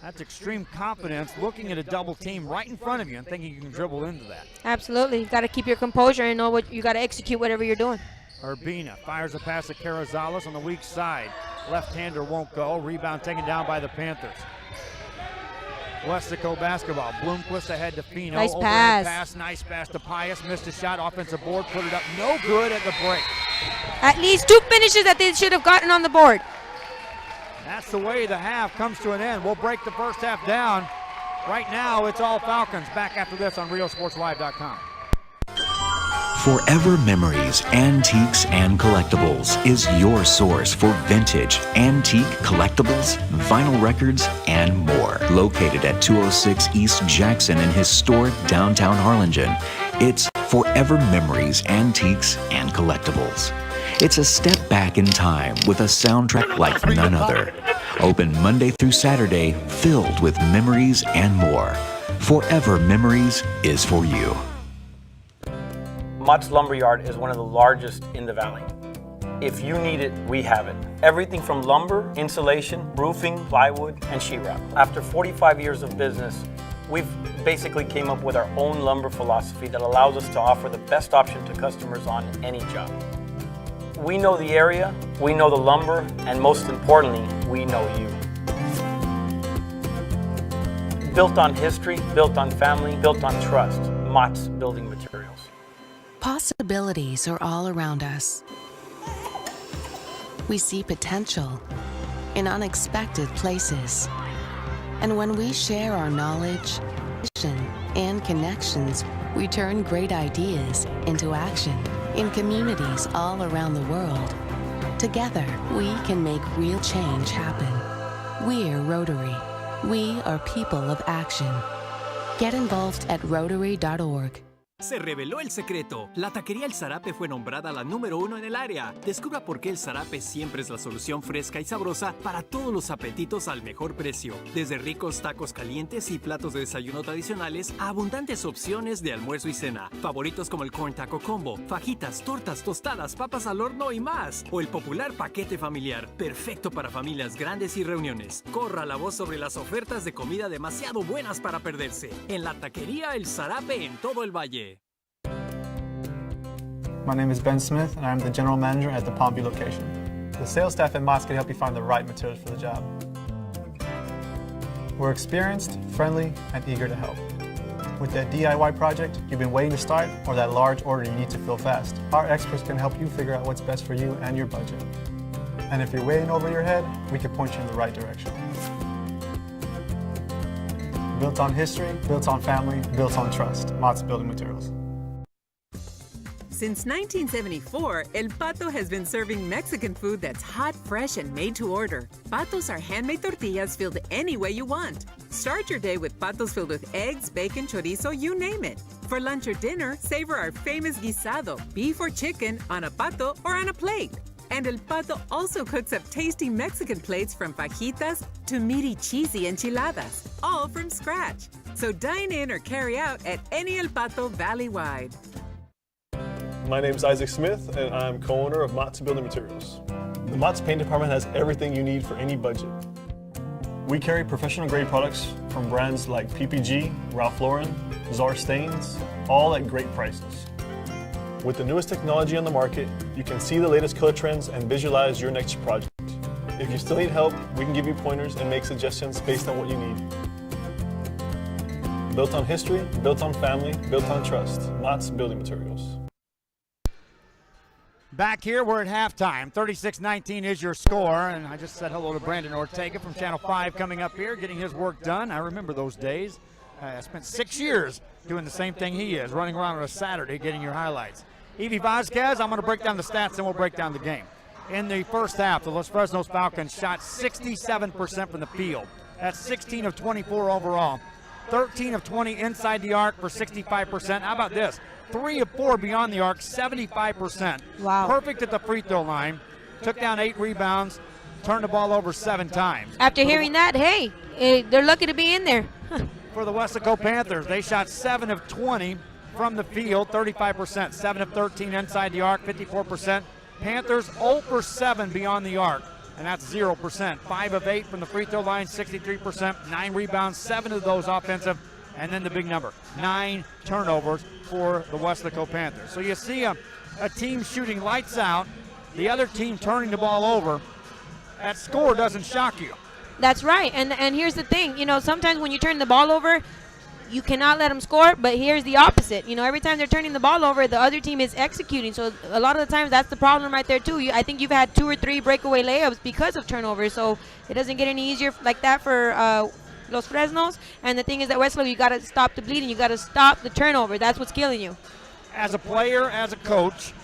Speaker 1: That's extreme confidence, looking at a double team right in front of you and thinking you can dribble into that.
Speaker 2: Absolutely. You got to keep your composure and know what you got to execute whatever you're doing.
Speaker 1: Urbina fires a pass to Carrizales on the weak side. Left-hander won't go. Rebound taken down by the Panthers. Weslaco basketball. Bloomquist ahead to Fino.
Speaker 2: Nice
Speaker 1: Overhead
Speaker 2: pass.
Speaker 1: Nice pass to Pius. Missed a shot. Offensive board. Put it up. No good at the break.
Speaker 2: At least 2 finishes that they should have gotten on the board.
Speaker 1: That's the way the half comes to an end. We'll break the first half down. Right now, it's all Falcons. Back after this on RioSportsLive.com.
Speaker 3: Forever Memories, Antiques, and Collectibles is your source for vintage, antique collectibles, vinyl records, and more. Located at 206 East Jackson in historic downtown Harlingen, it's Forever Memories, Antiques, and Collectibles. It's a step back in time with a soundtrack like none other. Open Monday through Saturday, filled with memories and more. Forever Memories is for you.
Speaker 5: Mott's Lumberyard is one of the largest in the valley. If you need it, we have it. Everything from lumber, insulation, roofing, plywood, and sheetrock. After 45 years of business, we've basically came up with our own lumber philosophy that allows us to offer the best option to customers on any job. We know the area, we know the lumber, and most importantly, we know you. Built on history, built on family, built on trust. Mott's Building Materials.
Speaker 4: Possibilities are all around us. We see potential in unexpected places. And when we share our knowledge, vision, and connections, we turn great ideas into action in communities all around the world. Together, we can make real change happen. We're Rotary. We are people of action. Get involved at Rotary.org.
Speaker 7: Se reveló el secreto. La taquería El Zarape fue nombrada la número 1 en el área. Descubra por qué El Zarape siempre es la solución fresca y sabrosa para todos los apetitos al mejor precio. Desde ricos tacos calientes y platos de desayuno tradicionales a abundantes opciones de almuerzo y cena. Favoritos como el Corn Taco Combo, fajitas, tortas, tostadas, papas al horno y más. O el popular paquete familiar, perfecto para familias grandes y reuniones. Corra la voz sobre las ofertas de comida demasiado buenas para perderse. En la taquería El Zarape en todo el valle.
Speaker 9: My name is Ben Smith, and I'm the general manager at the Palmview location. The sales staff at Mott's can help you find the right materials for the job. We're experienced, friendly, and eager to help. With that DIY project you've been waiting to start or that large order you need to fill fast, our experts can help you figure out what's best for you and your budget. And if you're way in over your head, we can point you in the right direction. Built on history, built on family, built on trust. Mott's Building Materials.
Speaker 8: Since 1974, El Pato has been serving Mexican food that's hot, fresh, and made to order. Patos are handmade tortillas filled any way you want. Start your day with patos filled with eggs, bacon, chorizo, you name it. For lunch or dinner, savor our famous guisado, beef or chicken, on a pato or on a plate. And El Pato also cooks up tasty Mexican plates from fajitas to meaty, cheesy enchiladas, all from scratch. So dine in or carry out at any El Pato valley-wide.
Speaker 6: My name is Isaac Smith, and I'm co-owner of Mott's Building Materials. The Mott's paint department has everything you need for any budget. We carry professional-grade products from brands like PPG, Ralph Lauren, Czar Stains, all at great prices. With the newest technology on the market, you can see the latest color trends and visualize your next project. If you still need help, we can give you pointers and make suggestions based on what you need. Built on history, built on family, built on trust. Mott's Building Materials.
Speaker 1: Back here, we're at halftime. 36-19 is your score, and I just said hello to Brandon Ortega from Channel 5 coming up here, getting his work done. I remember those days. I spent 6 years doing the same thing he is, running around on a Saturday getting your highlights. Evie Vasquez, I'm going to break down the stats, and we'll break down the game. In the first half, the Los Fresnos Falcons shot 67% from the field. That's 16 of 24 overall. 13 of 20 inside the arc for 65%. How about this? 3 of 4 beyond the arc, 75%.
Speaker 2: Wow.
Speaker 1: Perfect at the free throw line. Took down 8 rebounds, turned the ball over 7 times.
Speaker 2: After hearing that, hey, they're lucky to be in there.
Speaker 1: For the Weslaco Panthers, they shot 7 of 20 from the field, 35%. 7 of 13 inside the arc, 54%. Panthers 0 for 7 beyond the arc, and that's 0%. 5 of 8 from the free throw line, 63%. 9 rebounds, 7 of those offensive. And then the big number, 9 turnovers for the Weslaco Panthers. So you see a team shooting lights out, the other team turning the ball over. That score doesn't shock you.
Speaker 2: That's right. And here's the thing. You know, sometimes when you turn the ball over, you cannot let them score, but here's the opposite. You know, every time they're turning the ball over, the other team is executing. So a lot of the times that's the problem right there too. I think you've had 2 or 3 breakaway layups because of turnovers, so it doesn't get any easier like that for Los Fresnos. And the thing is that Weslaco, you got to stop the bleeding. You got to stop the turnover. That's what's killing you.
Speaker 1: As a player, as a coach,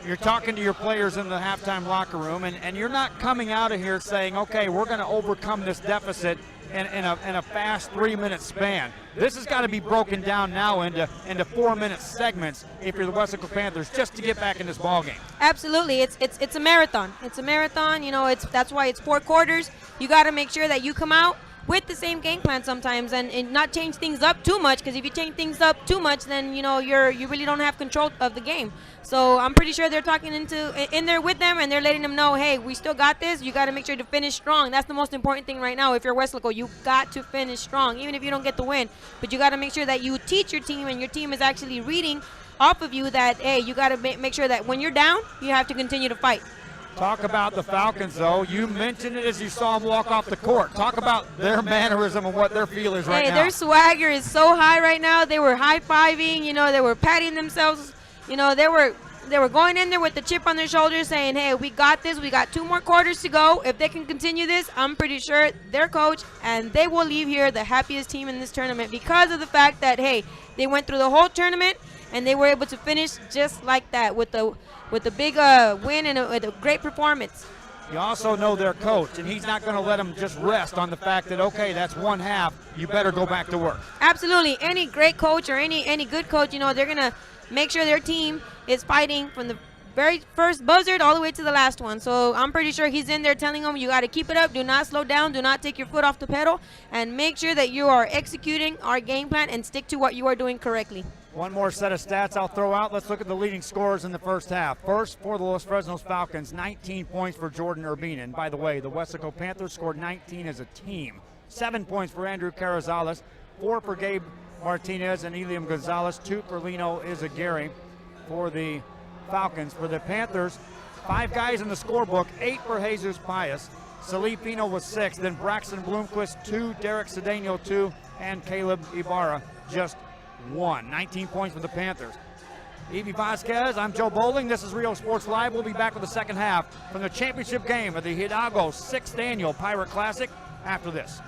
Speaker 1: you're talking to your players in the halftime locker room, and you're not coming out of here saying, okay, we're going to overcome this deficit in a fast 3-minute span. This has got to be broken down now into 4-minute segments if you're the Weslaco Panthers, just to get back in this ballgame.
Speaker 2: Absolutely. It's a marathon. It's a marathon. You know, that's why it's 4 quarters. You got to make sure that you come out with the same game plan sometimes and not change things up too much, because if you change things up too much, then you know you really don't have control of the game. So I'm pretty sure they're talking in there with them, and they're letting them know, hey, we still got this. You got to make sure to finish strong. That's the most important thing right now. If you're Weslaco, you got to finish strong, even if you don't get the win. But you got to make sure that you teach your team, and your team is actually reading off of you that, hey, you got to make sure that when you're down, you have to continue to fight.
Speaker 1: Talk about the Falcons, though. You mentioned it as you saw them walk off the court. Talk about their mannerism and what their feel is right now.
Speaker 2: Their swagger is so high right now. They were high-fiving. You know, they were patting themselves. You know, they were going in there with the chip on their shoulders saying, hey, we got this. We got 2 more quarters to go. If they can continue this, I'm pretty sure their coach and they will leave here the happiest team in this tournament because of the fact that, hey, they went through the whole tournament and they were able to finish just like that with the big win and a great performance.
Speaker 1: You also know their coach, and he's not going to let them just rest on the fact that, okay, that's 1 half, you better go back to work.
Speaker 2: Absolutely. Any great coach or any good coach, you know, they're going to make sure their team is fighting from the very first buzzard all the way to the last one. So I'm pretty sure he's in there telling them, you got to keep it up, do not slow down, do not take your foot off the pedal, and make sure that you are executing our game plan and stick to what you are doing correctly.
Speaker 1: One more set of stats I'll throw out. Let's look at the leading scorers in the first half. First, for the Los Fresnos Falcons, 19 points for Jordan Urbina. And by the way, the Weslaco Panthers scored 19 as a team. 7 points for Andrew Carrizales, 4 for Gabe Martinez and Eliam Gonzalez, 2 for Lino Izagari for the Falcons. For the Panthers, 5 guys in the scorebook, 8 for Jesus Pius. Salif Pino was 6, then Braxton Bloomquist 2, Derek Cedeno 2, and Caleb Ibarra just 1. 19 points for the Panthers. Evie Vasquez, I'm Joe Bowling. This is Rio Sports Live. We'll be back with the second half from the championship game of the Hidalgo 6th Annual Pirate Classic after this.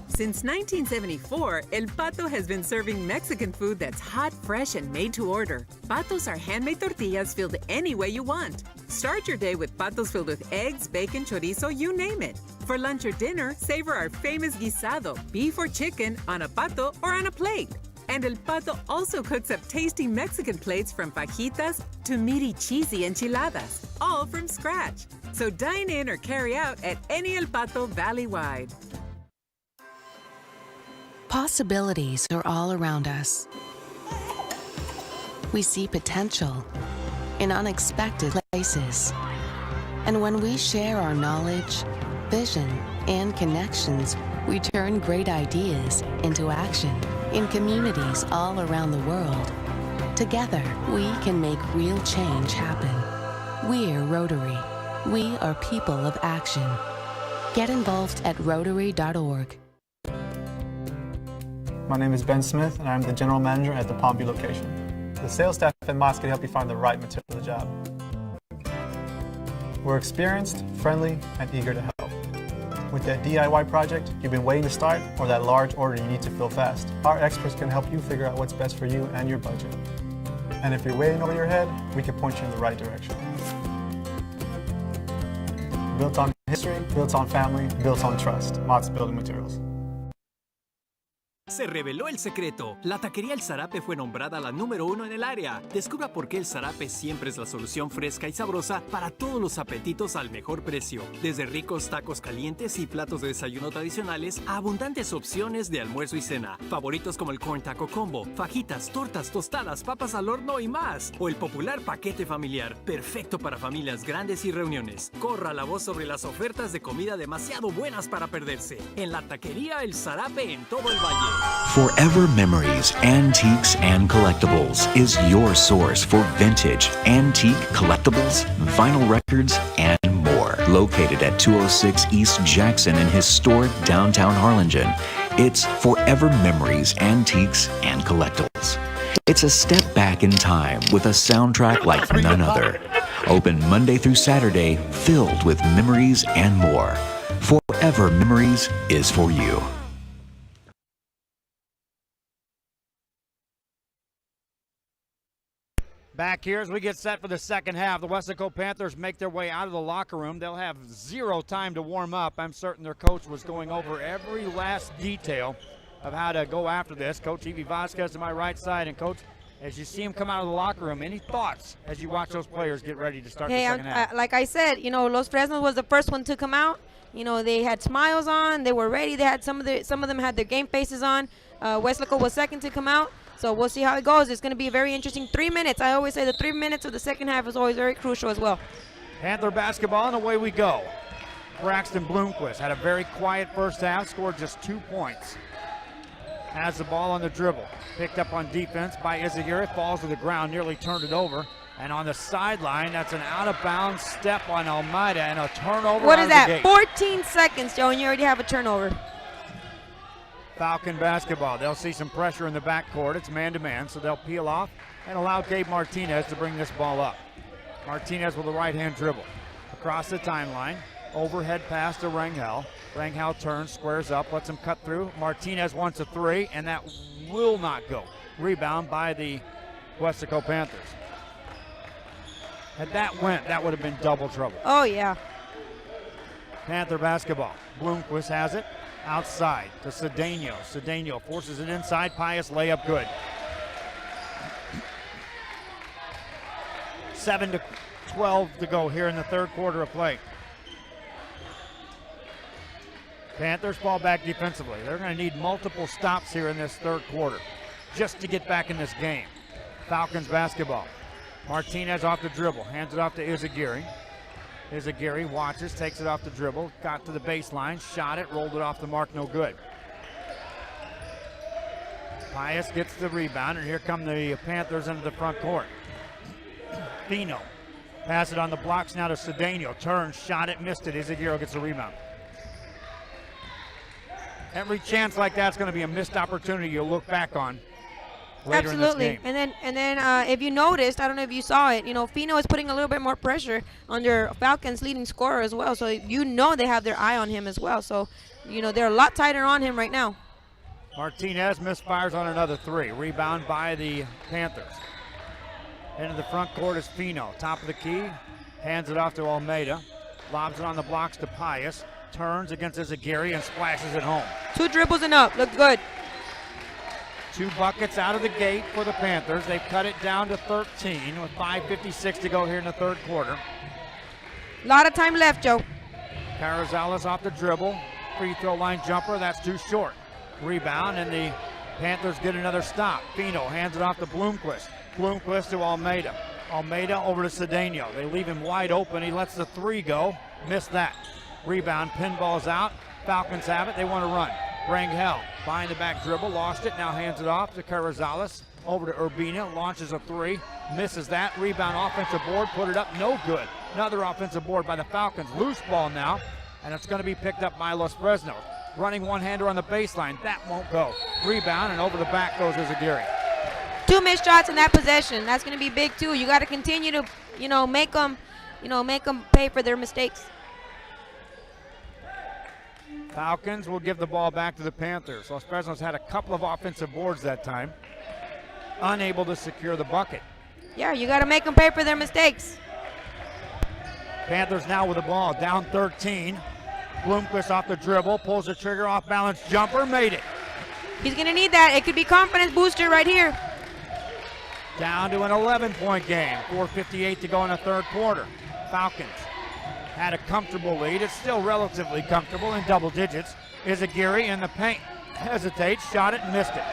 Speaker 8: Since 1974, El Pato has been serving Mexican food that's hot, fresh, and made to order. Patos are handmade tortillas filled any way you want. Start your day with patos filled with eggs, bacon, chorizo, you name it. For lunch or dinner, savor our famous guisado, beef or chicken, on a pato or on a plate. And El Pato also cooks up tasty Mexican plates from fajitas to meaty, cheesy enchiladas, all from scratch. So dine in or carry out at any El Pato valley-wide.
Speaker 4: Possibilities are all around us. We see potential in unexpected places. And when we share our knowledge, vision, and connections, we turn great ideas into action in communities all around the world. Together, we can make real change happen. We're Rotary. We are people of action. Get involved at Rotary.org.
Speaker 9: My name is Ben Smith, and I'm the General Manager at the Palmview location. The sales staff at Mott's can help you find the right material for the job. We're experienced, friendly, and eager to help. With that DIY project you've been waiting to start, or that large order you need to fill fast, our experts can help you figure out what's best for you and your budget. And if you're way over your head, we can point you in the right direction. Built on history, built on family, built on trust. Mott's Building Materials.
Speaker 7: Se reveló el secreto. La taquería El Zarape fue nombrada la número 1 en el área. Descubra por qué El Zarape siempre es la solución fresca y sabrosa para todos los apetitos al mejor precio. Desde ricos tacos calientes y platos de desayuno tradicionales a abundantes opciones de almuerzo y cena. Favoritos como el Corn Taco Combo, fajitas, tortas, tostadas, papas al horno y más. O el popular paquete familiar, perfecto para familias grandes y reuniones. Corra la voz sobre las ofertas de comida demasiado buenas para perderse. En la taquería El Zarape en todo el valle.
Speaker 3: Forever Memories, Antiques and Collectibles is your source for vintage, antique collectibles, vinyl records, and more. Located at 206 East Jackson in historic downtown Harlingen, it's Forever Memories, Antiques and Collectibles. It's a step back in time with a soundtrack like none other. Open Monday through Saturday, filled with memories and more. Forever Memories is for you.
Speaker 1: Back here as we get set for the second half, the Weslaco Panthers make their way out of the locker room. They'll have zero time to warm up. I'm certain their coach was going over every last detail of how to go after this. Coach Evie Vasquez to my right side. And Coach, as you see him come out of the locker room, any thoughts as you watch those players get ready to start the second half?
Speaker 2: Like I said, Los Fresnos was the first one to come out. They had smiles on. They were ready. They had some of them had their game faces on. Weslaco was second to come out. So we'll see how it goes. It's going to be a very interesting 3 minutes. I always say the 3 minutes of the second half is always very crucial as well.
Speaker 1: Panther basketball, and away we go. Braxton Bloomquist had a very quiet first half, scored just 2 points. Has the ball on the dribble. Picked up on defense by Izaguirre, falls to the ground, nearly turned it over. And on the sideline, that's an out-of-bounds step on Almeida and a turnover.
Speaker 2: What is that? 14 seconds, Joe, and you already have a turnover.
Speaker 1: Falcon basketball. They'll see some pressure in the backcourt. It's man-to-man, so they'll peel off and allow Gabe Martinez to bring this ball up. Martinez with a right-hand dribble. Across the timeline, overhead pass to Rangel. Rangel turns, squares up, lets him cut through. Martinez wants a three, and that will not go. Rebound by the Weslaco Panthers. Had that went, that would have been double trouble.
Speaker 2: Oh, yeah.
Speaker 1: Panther basketball. Bloomquist has it. Outside to Cedeno. Cedeno forces it inside. Pius layup good. 7-12 to go here in the third quarter of play. Panthers fall back defensively. They're going to need multiple stops here in this third quarter just to get back in this game. Falcons basketball. Martinez off the dribble. Hands it off to Izaguirre. Izaguirre watches, takes it off the dribble, got to the baseline, shot it, rolled it off the mark, no good. Pius gets the rebound, and here come the Panthers into the front court. Fino, pass it on the blocks now to Cedeno, turns, shot it, missed it. Izaguirre gets the rebound. Every chance like that's going to be a missed opportunity you'll look back on later in this
Speaker 2: Absolutely.
Speaker 1: game.
Speaker 2: And then if you noticed, I don't know if you saw it, Fino is putting a little bit more pressure on their Falcons leading scorer as well. So they have their eye on him as well. So, they're a lot tighter on him right now.
Speaker 1: Martinez misfires on another three. Rebound by the Panthers. Into the front court is Fino. Top of the key. Hands it off to Almeida. Lobs it on the blocks to Pius. Turns against Izagiri and splashes it home.
Speaker 2: 2 dribbles and up. Look good.
Speaker 1: 2 buckets out of the gate for the Panthers. They've cut it down to 13 with 5:56 to go here in the third quarter.
Speaker 2: A lot of time left, Joe.
Speaker 1: Carrizales off the dribble. Free throw line jumper. That's too short. Rebound, and the Panthers get another stop. Fino hands it off to Bloomquist. Bloomquist to Almeida. Almeida over to Cedeno. They leave him wide open. He lets the 3 go. Missed that. Rebound. Pinball's out. Falcons have it. They want to run. Rangel behind the back dribble. Lost it. Now hands it off to Carrizales. Over to Urbina. Launches a 3. Misses that. Rebound. Offensive board. Put it up. No good. Another offensive board by the Falcons. Loose ball now. And it's going to be picked up by Los Fresnos. Running one-hander on the baseline. That won't go. Rebound, and over the back goes Izagiri.
Speaker 2: 2 missed shots in that possession. That's going to be big too. You got to continue to, make them pay for their mistakes.
Speaker 1: Falcons will give the ball back to the Panthers. Los Fresnos had a couple of offensive boards that time. Unable to secure the bucket.
Speaker 2: Yeah, you got to make them pay for their mistakes.
Speaker 1: Panthers now with the ball, down 13. Bloomquist off the dribble, pulls the trigger, off balance jumper, made it.
Speaker 2: He's going to need that. It could be confidence booster right here.
Speaker 1: Down to an 11-point game. 4:58 to go in the third quarter. Falcons had a comfortable lead. It's still relatively comfortable in double digits. Izagiri in the paint. Hesitates, shot it, missed it.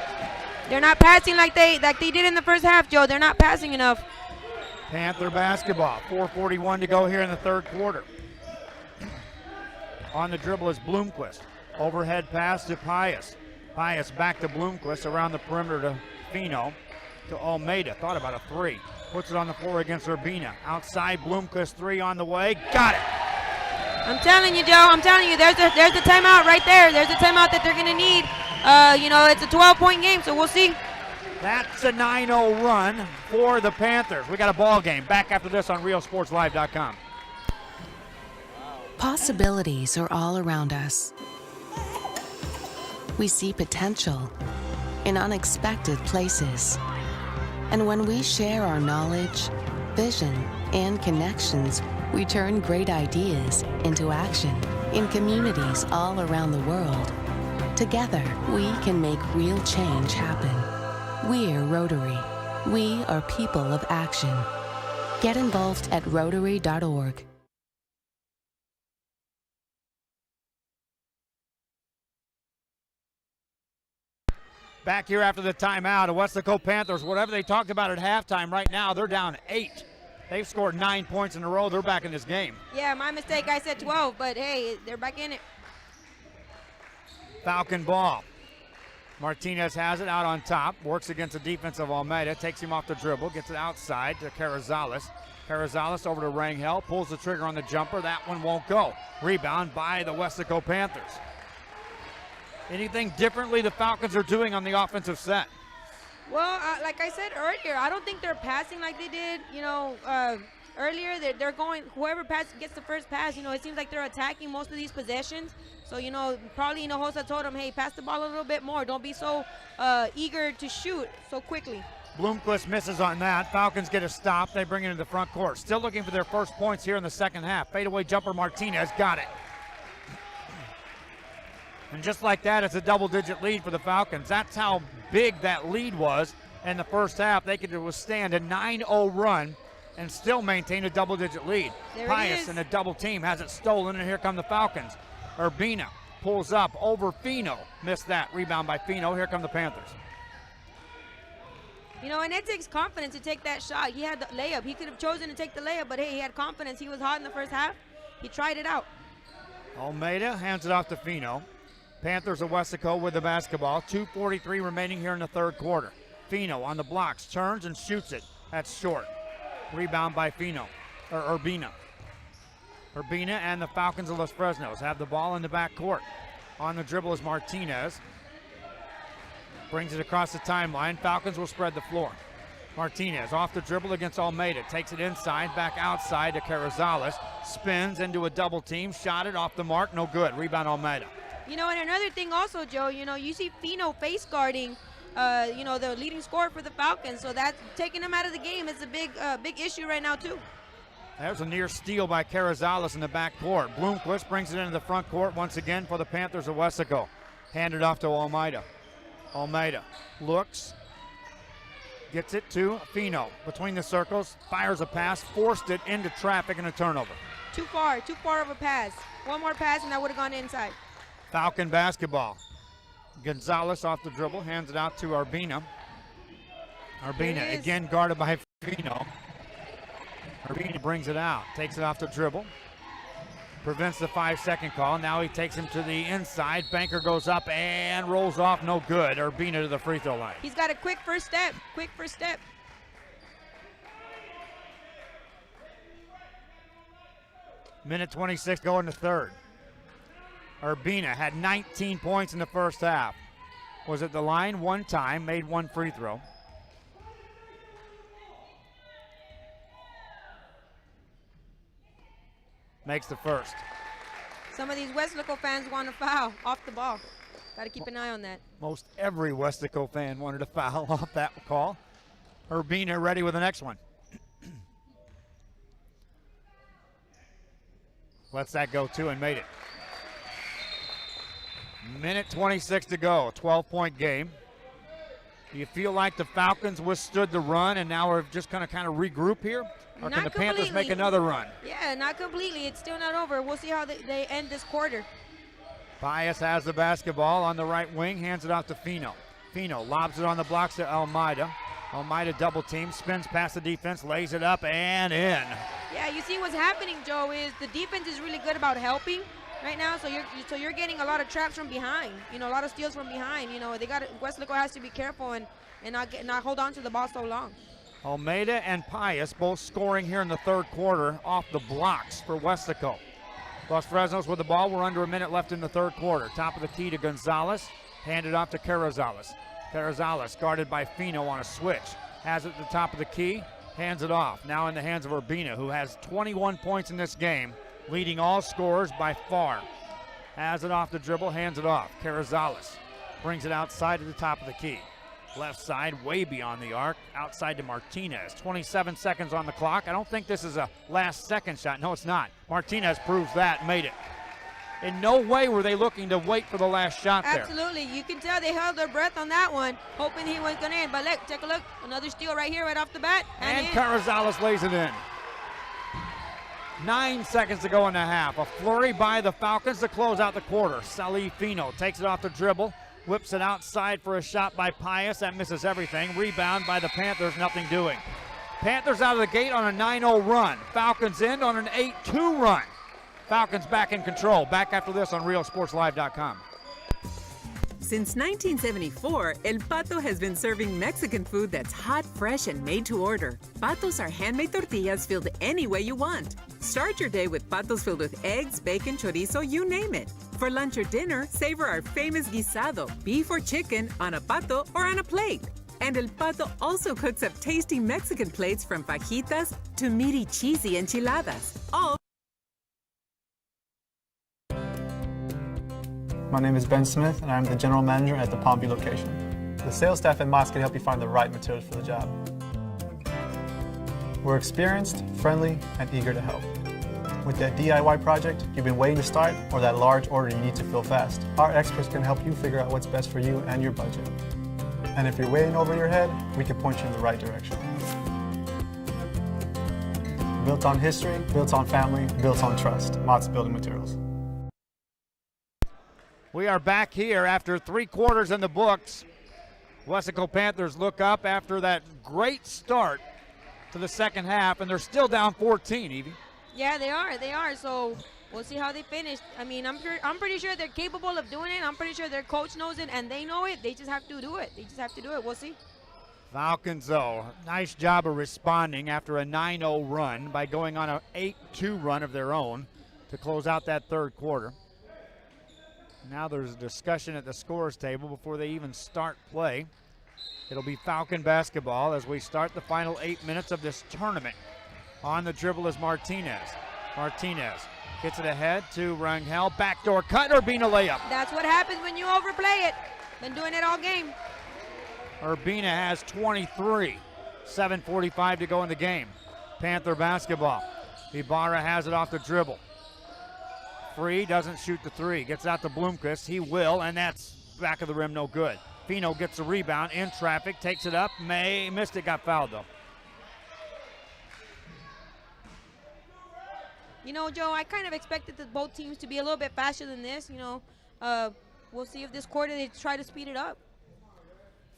Speaker 2: They're not passing like they did in the first half, Joe. They're not passing enough.
Speaker 1: Panther basketball. 4:41 to go here in the third quarter. On the dribble is Bloomquist. Overhead pass to Pius. Pius back to Bloomquist around the perimeter to Fino. To Almeida. Thought about a 3. Puts it on the floor against Urbina. Outside Bloomquist 3 on the way. Got it.
Speaker 2: I'm telling you, Joe. I'm telling you. There's the timeout right there. There's the timeout that they're going to need. It's a 12-point game, so we'll see.
Speaker 1: That's a 9-0 run for the Panthers. We got a ball game. Back after this on RealSportsLive.com.
Speaker 4: Possibilities are all around us. We see potential in unexpected places. And when we share our knowledge, vision, and connections, we turn great ideas into action in communities all around the world. Together, we can make real change happen. We're Rotary. We are people of action. Get involved at Rotary.org.
Speaker 1: Back here after the timeout, the Weslaco Panthers, whatever they talked about at halftime, right now they're down 8. They've scored 9 points in a row. They're back in this game.
Speaker 2: Yeah, my mistake. I said 12, but hey, they're back in it.
Speaker 1: Falcon ball. Martinez has it out on top. Works against the defense of Almeida. Takes him off the dribble. Gets it outside to Carrizales. Carrizales over to Rangel. Pulls the trigger on the jumper. That one won't go. Rebound by the Weslaco Panthers. Anything differently the Falcons are doing on the offensive set?
Speaker 2: Well, like I said earlier, I don't think they're passing like they did, earlier. They're going, whoever gets the first pass, it seems like they're attacking most of these possessions. So, probably Hinojosa told them, hey, pass the ball a little bit more. Don't be so eager to shoot so quickly.
Speaker 1: Bloomquist misses on that. Falcons get a stop. They bring it into the front court. Still looking for their first points here in the second half. Fadeaway jumper Martinez got it. And just like that, it's a double-digit lead for the Falcons. That's how big that lead was in the first half. They could withstand a 9-0 run and still maintain a double-digit lead. Pius in a double team has it stolen, and here come the Falcons. Urbina pulls up over Fino. Missed that. Rebound by Fino. Here come the Panthers.
Speaker 2: And it takes confidence to take that shot. He had the layup. He could have chosen to take the layup, but hey, he had confidence. He was hot in the first half. He tried it out.
Speaker 1: Almeida hands it off to Fino. Panthers of Weslaco with the basketball. 2:43 remaining here in the third quarter. Fino on the blocks, turns and shoots it. That's short. Rebound by Urbina. Urbina and the Falcons of Los Fresnos have the ball in the back court. On the dribble is Martinez. Brings it across the timeline. Falcons will spread the floor. Martinez off the dribble against Almeida. Takes it inside, back outside to Carrizales. Spins into a double team. Shot it off the mark. No good. Rebound Almeida.
Speaker 2: You know, and another thing also, Joe, you know, you see Fino face guarding, you know, the leading scorer for the Falcons. So that's taking him out of the game is a big issue right now, too.
Speaker 1: There's a near steal by Carrizales in the backcourt. Bloomquist brings it into the front court once again for the Panthers of Weslaco. Handed off to Almeida. Almeida looks, gets it to Fino. Between the circles, fires a pass, forced it into traffic and a turnover.
Speaker 2: Too far of a pass. One more pass and that would have gone inside.
Speaker 1: Falcon basketball. Gonzalez off the dribble, hands it out to Urbina. Urbina again guarded by Fino. Urbina brings it out, takes it off the dribble. Prevents the 5-second call. Now he takes him to the inside. Banker goes up and rolls off. No good. Urbina to the free throw line.
Speaker 2: He's got a quick first step.
Speaker 1: Minute 26 going to third. Urbina had 19 points in the first half. Was at the line one time, made one free throw. Makes the first.
Speaker 2: Some of these Weslaco fans want to foul off the ball. Got to keep an eye on that.
Speaker 1: Most every Weslaco fan wanted to foul off that call. Urbina ready with the next one. Lets that go too and made it. Minute 26 to go, 12-point game. Do you feel like the Falcons withstood the run and now we're just going to kind of regroup here? Or can the Panthers make another run?
Speaker 2: Yeah, not completely. It's still not over. We'll see how they end this quarter.
Speaker 1: Pius has the basketball on the right wing, hands it off to Fino. Fino lobs it on the blocks to Almeida. Almeida double team, spins past the defense, lays it up and in.
Speaker 2: Yeah, you see what's happening, Joe, is the defense is really good about helping right now. So you're getting a lot of traps from behind. You know, a lot of steals from behind. You know, Weslaco has to be careful and not hold on to the ball so long.
Speaker 1: Almeida and Pius both scoring here in the third quarter off the blocks for Weslaco. Los Fresnos with the ball. We're under a minute left in the third quarter. Top of the key to Gonzalez. Handed off to Carrizales. Carrizales guarded by Fino on a switch. Has it at the top of the key. Hands it off. Now in the hands of Urbina, who has 21 points in this game, leading all scorers by far. Has it off the dribble. Hands it off. Carrizales brings it outside to the top of the key. Left side, way beyond the arc, outside to Martinez. 27 seconds on the clock. I don't think this is a last second shot. No, it's not. Martinez proves that, made it. In no way were they looking to wait for the last shot there.
Speaker 2: Absolutely. You can tell they held their breath on that one, hoping he was going to end. But look, take a look. Another steal right here, right off the bat.
Speaker 1: And Carrizales lays it in. 9 seconds to go in the half. A flurry by the Falcons to close out the quarter. Salih Fino takes it off the dribble. Whips it outside for a shot by Pius. That misses everything. Rebound by the Panthers, nothing doing. Panthers out of the gate on a 9-0 run. Falcons end on an 8-2 run. Falcons back in control. Back after this on RealSportsLive.com.
Speaker 8: Since 1974, El Pato has been serving Mexican food that's hot, fresh, and made to order. Patos are handmade tortillas filled any way you want. Start your day with Patos filled with eggs, bacon, chorizo, you name it. For lunch or dinner, savor our famous guisado, beef or chicken, on a pato or on a plate. And El Pato also cooks up tasty Mexican plates from fajitas to meaty, cheesy enchiladas. All
Speaker 9: My name is Ben Smith, and I'm the general manager at the Palmview location. The sales staff at Mott's can help you find the right materials for the job. We're experienced, friendly, and eager to help. With that DIY project you've been waiting to start, or that large order you need to fill fast, our experts can help you figure out what's best for you and your budget. And if you're waiting over your head, we can point you in the right direction. Built on history, built on family, built on trust. Mott's Building Materials.
Speaker 1: We are back here after 3 quarters in the books. Weslaco Panthers look up after that great start to the second half, and they're still down 14, Evie.
Speaker 2: Yeah, they are. So we'll see how they finish. I mean, I'm pretty sure they're capable of doing it. I'm pretty sure their coach knows it, and they know it. They just have to do it. We'll see.
Speaker 1: Falcons, though, nice job of responding after a 9-0 run by going on an 8-2 run of their own to close out that third quarter. Now there's a discussion at the scorers table before they even start play. It'll be Falcon basketball as we start the final 8 minutes of this tournament. On the dribble is Martinez. Martinez gets it ahead to Rangel. Backdoor cut, Urbina layup.
Speaker 2: That's what happens when you overplay it. Been doing it all game.
Speaker 1: Urbina has 23. 7:45 to go in the game. Panther basketball. Ibarra has it off the dribble. Free, doesn't shoot the three. Gets out to Bloomquist. He will, and that's back of the rim, no good. Fino gets the rebound in traffic, takes it up. Missed it, got fouled though.
Speaker 2: You know, Joe, I kind of expected both teams to be a little bit faster than this. You know, we'll see if this quarter they try to speed it up.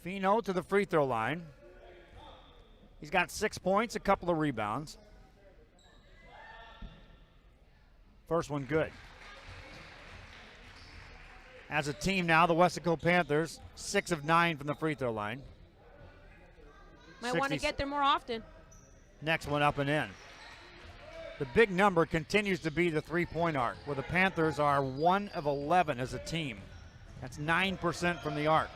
Speaker 1: Fino to the free throw line. He's got 6 points, a couple of rebounds. First one good. As a team now, the Weslaco Panthers, 6 of 9 from the free throw line.
Speaker 2: Might want to get there more often.
Speaker 1: Next one up and in. The big number continues to be the three-point arc, where the Panthers are 1 of 11 as a team. That's 9% from the arc.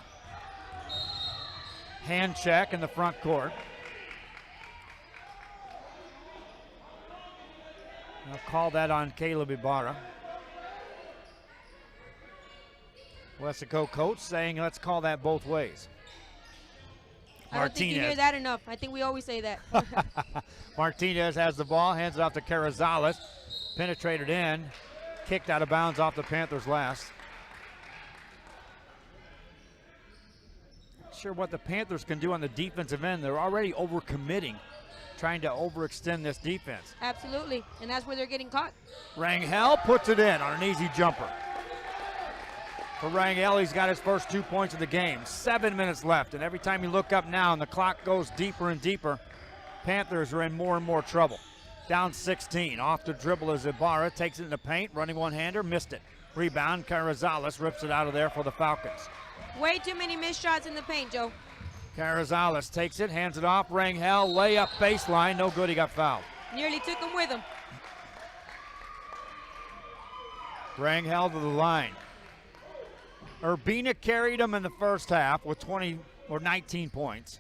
Speaker 1: Hand check in the front court. I'll call that on Caleb Ibarra. Weslaco coach saying let's call that both ways.
Speaker 2: I don't think you hear that enough. I think we always say that.
Speaker 1: Martinez has the ball, hands it off to Carrizales. Penetrated in, kicked out of bounds off the Panthers' last. Not sure what the Panthers can do on the defensive end. They're already overcommitting, trying to overextend this defense.
Speaker 2: Absolutely, and that's where they're getting caught.
Speaker 1: Rangel puts it in on an easy jumper. For Rangel, he's got his first 2 points of the game. 7 minutes left, and every time you look up now and the clock goes deeper and deeper, Panthers are in more and more trouble. Down 16, off the dribble is Ibarra, takes it in the paint, running one-hander, missed it. Rebound, Carrizales rips it out of there for the Falcons.
Speaker 2: Way too many missed shots in the paint, Joe.
Speaker 1: Carrizales takes it, hands it off, Rangel, layup baseline, no good, he got fouled.
Speaker 2: Nearly took him with him.
Speaker 1: Rangel to the line. Urbina carried him in the first half with 19 points.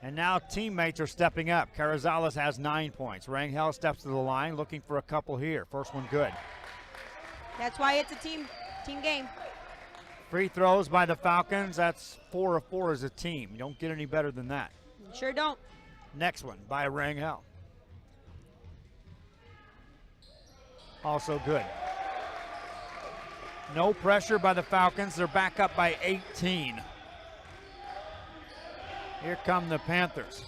Speaker 1: And now teammates are stepping up. Carrizales has 9 points. Rangel steps to the line looking for a couple here. First one good.
Speaker 2: That's why it's a team game.
Speaker 1: Free throws by the Falcons. That's 4 of 4 as a team. You don't get any better than that.
Speaker 2: Sure don't.
Speaker 1: Next one by Rangel. Also good. No pressure by the Falcons. They're back up by 18. Here come the Panthers.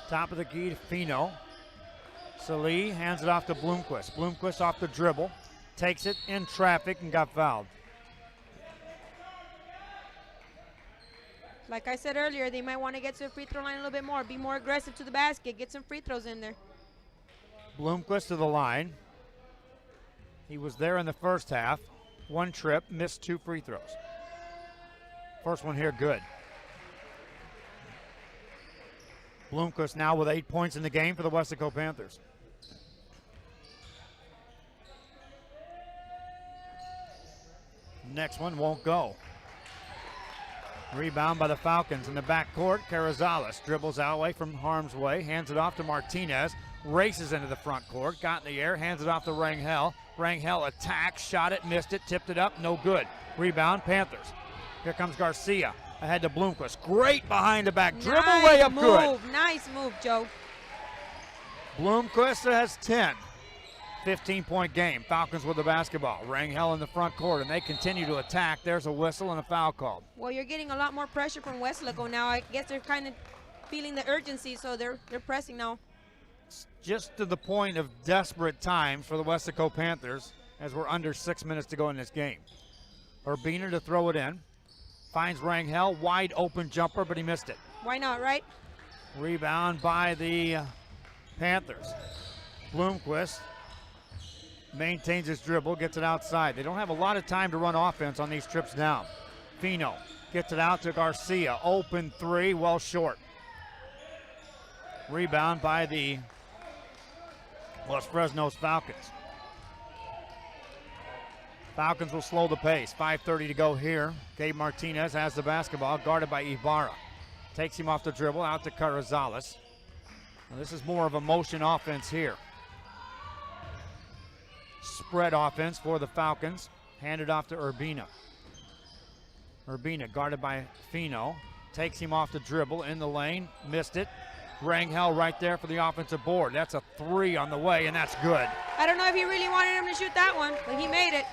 Speaker 1: Top of the key to Fino. Salih hands it off to Bloomquist. Bloomquist off the dribble. Takes it in traffic and got fouled.
Speaker 2: Like I said earlier, they might want to get to the free throw line a little bit more. Be more aggressive to the basket. Get some free throws in there.
Speaker 1: Bloomquist to the line. He was there in the first half. 1 trip, missed 2 free throws. First one here, good. Bloomquist now with 8 points in the game for the Weslaco Panthers. Next one won't go. Rebound by the Falcons in the backcourt. Carrizales dribbles out away from harm's way, hands it off to Martinez, races into the front court, got in the air, hands it off to Rangel. Rangel attacks, shot it, missed it, tipped it up, no good. Rebound, Panthers. Here comes Garcia, ahead to Bloomquist. Great behind the back dribble, layup good.
Speaker 2: Nice move, Joe.
Speaker 1: Bloomquist has 10. 15-point game. Falcons with the basketball. Rangel in the front court, and they continue to attack. There's a whistle and a foul called.
Speaker 2: Well, you're getting a lot more pressure from Weslaco now. I guess they're kind of feeling the urgency, so they're pressing now.
Speaker 1: Just to the point of desperate times for the Weslaco Panthers as we're under 6 minutes to go in this game. Urbina to throw it in. Finds Rangel, wide open jumper, but he missed it.
Speaker 2: Why not, right?
Speaker 1: Rebound by the Panthers. Bloomquist maintains his dribble, gets it outside. They don't have a lot of time to run offense on these trips down. Fino gets it out to Garcia. Open 3, well short. Rebound by the Fresnos Falcons. Falcons will slow the pace. 5:30 to go here. Gabe Martinez has the basketball, guarded by Ibarra. Takes him off the dribble, out to Carrizales. Now this is more of a motion offense here. Spread offense for the Falcons. Handed off to Urbina. Urbina guarded by Fino. Takes him off the dribble in the lane. Missed it. Rangel right there for the offensive board. That's a 3 on the way, and that's good.
Speaker 2: I don't know if he really wanted him to shoot that one, but he made it.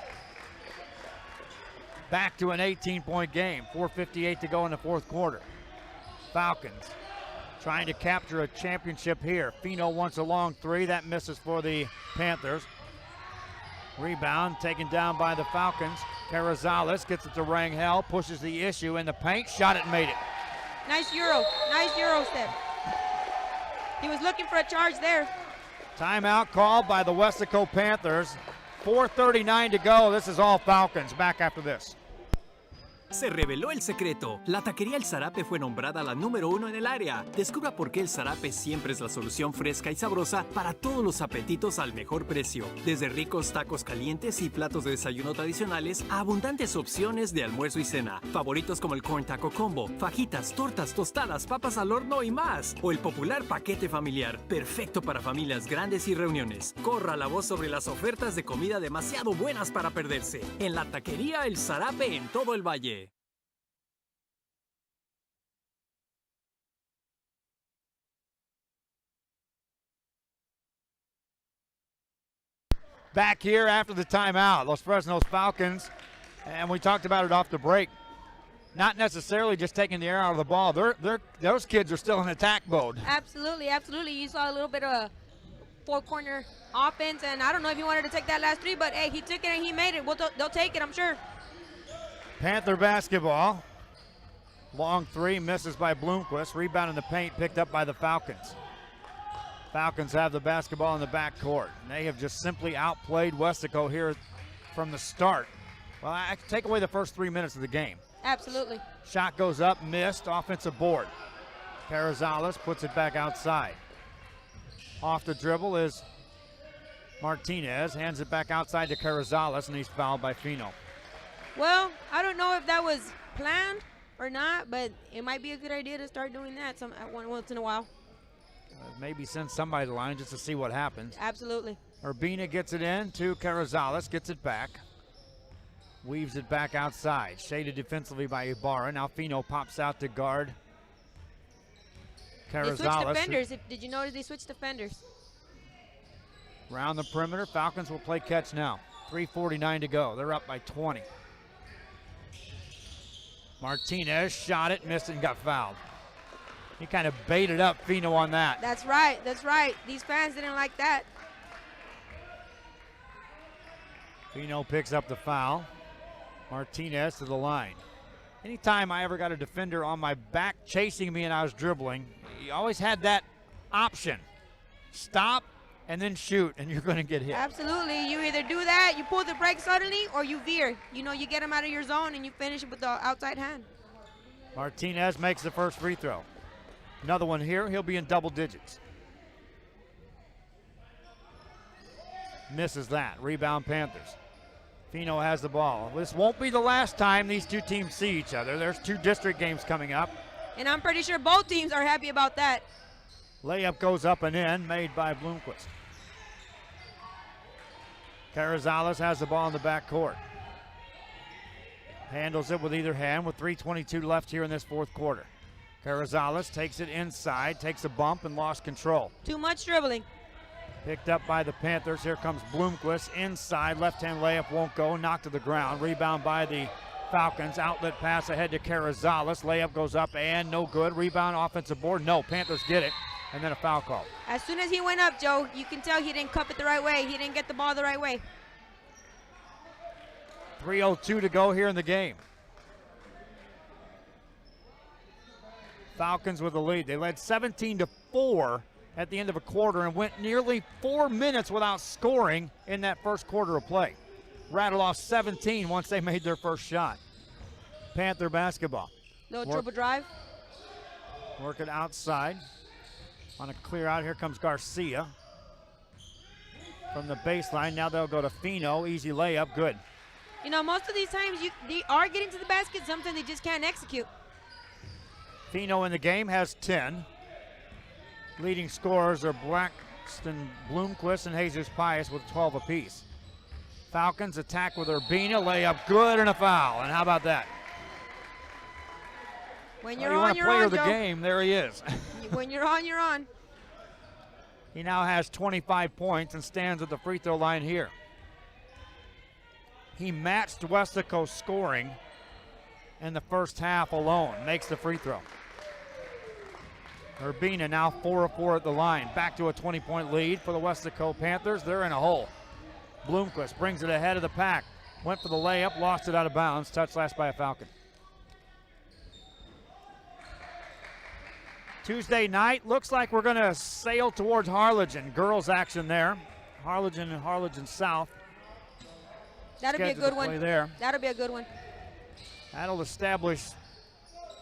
Speaker 1: Back to an 18-point game. 4:58 to go in the fourth quarter. Falcons trying to capture a championship here. Fino wants a long 3. That misses for the Panthers. Rebound taken down by the Falcons. Carrizales gets it to Rangel, pushes the issue in the paint, shot it and made it.
Speaker 2: Nice Euro step. He was looking for a charge there.
Speaker 1: Timeout called by the Weslaco Panthers. 4:39 to go. This is all Falcons. Back after this.
Speaker 7: Se reveló el secreto. La taquería El Zarape fue nombrada la número 1 en el área. Descubra por qué el Zarape siempre es la solución fresca y sabrosa para todos los apetitos al mejor precio. Desde ricos tacos calientes y platos de desayuno tradicionales a abundantes opciones de almuerzo y cena. Favoritos como el Corn Taco Combo, fajitas, tortas, tostadas, papas al horno y más. O el popular paquete familiar, perfecto para familias grandes y reuniones. Corra la voz sobre las ofertas de comida demasiado buenas para perderse. En la taquería El Zarape en todo el valle.
Speaker 1: Back here after the timeout, Los Fresnos Falcons, and we talked about it off the break. Not necessarily just taking the air out of the ball. Those kids are still in attack mode.
Speaker 2: Absolutely. You saw a little bit of a four-corner offense, and I don't know if he wanted to take that last 3, but hey, he took it and he made it. They'll take it, I'm sure.
Speaker 1: Panther basketball. Long 3 misses by Bloomquist. Rebound in the paint picked up by the Falcons. Falcons have the basketball in the backcourt. They have just simply outplayed Weslaco here from the start. Well, I take away the first 3 minutes of the game.
Speaker 2: Absolutely.
Speaker 1: Shot goes up, missed, offensive board. Carrizales puts it back outside. Off the dribble is Martinez, hands it back outside to Carrizales, and he's fouled by Fino.
Speaker 2: Well, I don't know if that was planned or not, but it might be a good idea to start doing that once in a while.
Speaker 1: Maybe send somebody to the line just to see what happens.
Speaker 2: Absolutely.
Speaker 1: Urbina gets it in to Carrizales, gets it back. Weaves it back outside. Shaded defensively by Ibarra. Now Fino pops out to guard Carrizales.
Speaker 2: They switched defenders. Did you notice they switched defenders?
Speaker 1: Around the perimeter, Falcons will play catch now. 3:49 to go. They're up by 20. Martinez shot it, missed it, and got fouled. He kind of baited up Fino on that.
Speaker 2: That's right. These fans didn't like that.
Speaker 1: Fino picks up the foul. Martinez to the line. Anytime I ever got a defender on my back chasing me and I was dribbling, you always had that option. Stop and then shoot, and you're going to get hit.
Speaker 2: Absolutely. You either do that, you pull the brake suddenly, or you veer. You get them out of your zone and you finish it with the outside hand.
Speaker 1: Martinez makes the first free throw. Another one here, he'll be in double digits. Misses that. Rebound Panthers. Fino has the ball. This won't be the last time these two teams see each other. There's 2 district games coming up.
Speaker 2: And I'm pretty sure both teams are happy about that.
Speaker 1: Layup goes up and in, made by Bloomquist. Carrizales has the ball in the backcourt. Handles it with either hand with 3:22 left here in this fourth quarter. Carrizales takes it inside, takes a bump, and lost control.
Speaker 2: Too much dribbling.
Speaker 1: Picked up by the Panthers. Here comes Bloomquist inside. Left-hand layup won't go. Knocked to the ground. Rebound by the Falcons. Outlet pass ahead to Carrizales. Layup goes up and no good. Rebound, offensive board. No, Panthers get it. And then a foul call.
Speaker 2: As soon as he went up, Joe, you can tell he didn't cup it the right way. He didn't get the ball the right way.
Speaker 1: 3:02 to go here in the game. Falcons with the lead. They led 17-4 at the end of a quarter and went nearly 4 minutes without scoring in that first quarter of play. Rattled off 17 once they made their first shot. Panther basketball.
Speaker 2: Little triple drive.
Speaker 1: Work it outside. On a clear out, here comes Garcia. From the baseline, now they'll go to Fino. Easy layup, good.
Speaker 2: You know, most of these times they are getting to the basket. Sometimes they just can't execute.
Speaker 1: Fino in the game has 10. Leading scorers are Braxton Bloomquist and Jesus Pius with 12 apiece. Falcons attack with Urbina, layup good and a foul. And how about that?
Speaker 2: When you're
Speaker 1: you
Speaker 2: on,
Speaker 1: want to
Speaker 2: you're
Speaker 1: play
Speaker 2: on,
Speaker 1: of the
Speaker 2: Joe.
Speaker 1: game, there he is.
Speaker 2: When you're on, you're on.
Speaker 1: He now has 25 points and stands at the free throw line here. He matched Weslaco's scoring in the first half alone. Makes the free throw. Urbina now 4 of 4 at the line. Back to a 20-point lead for the Weslaco Panthers. They're in a hole. Bloomquist brings it ahead of the pack. Went for the layup, lost it out of bounds. Touched last by a Falcon. Tuesday night, looks like we're going to sail towards Harlingen. Girls action there. Harlingen and Harlingen South.
Speaker 2: That'll be a
Speaker 1: Scheduled
Speaker 2: good
Speaker 1: to play
Speaker 2: one.
Speaker 1: there.
Speaker 2: That'll be a good one.
Speaker 1: That'll establish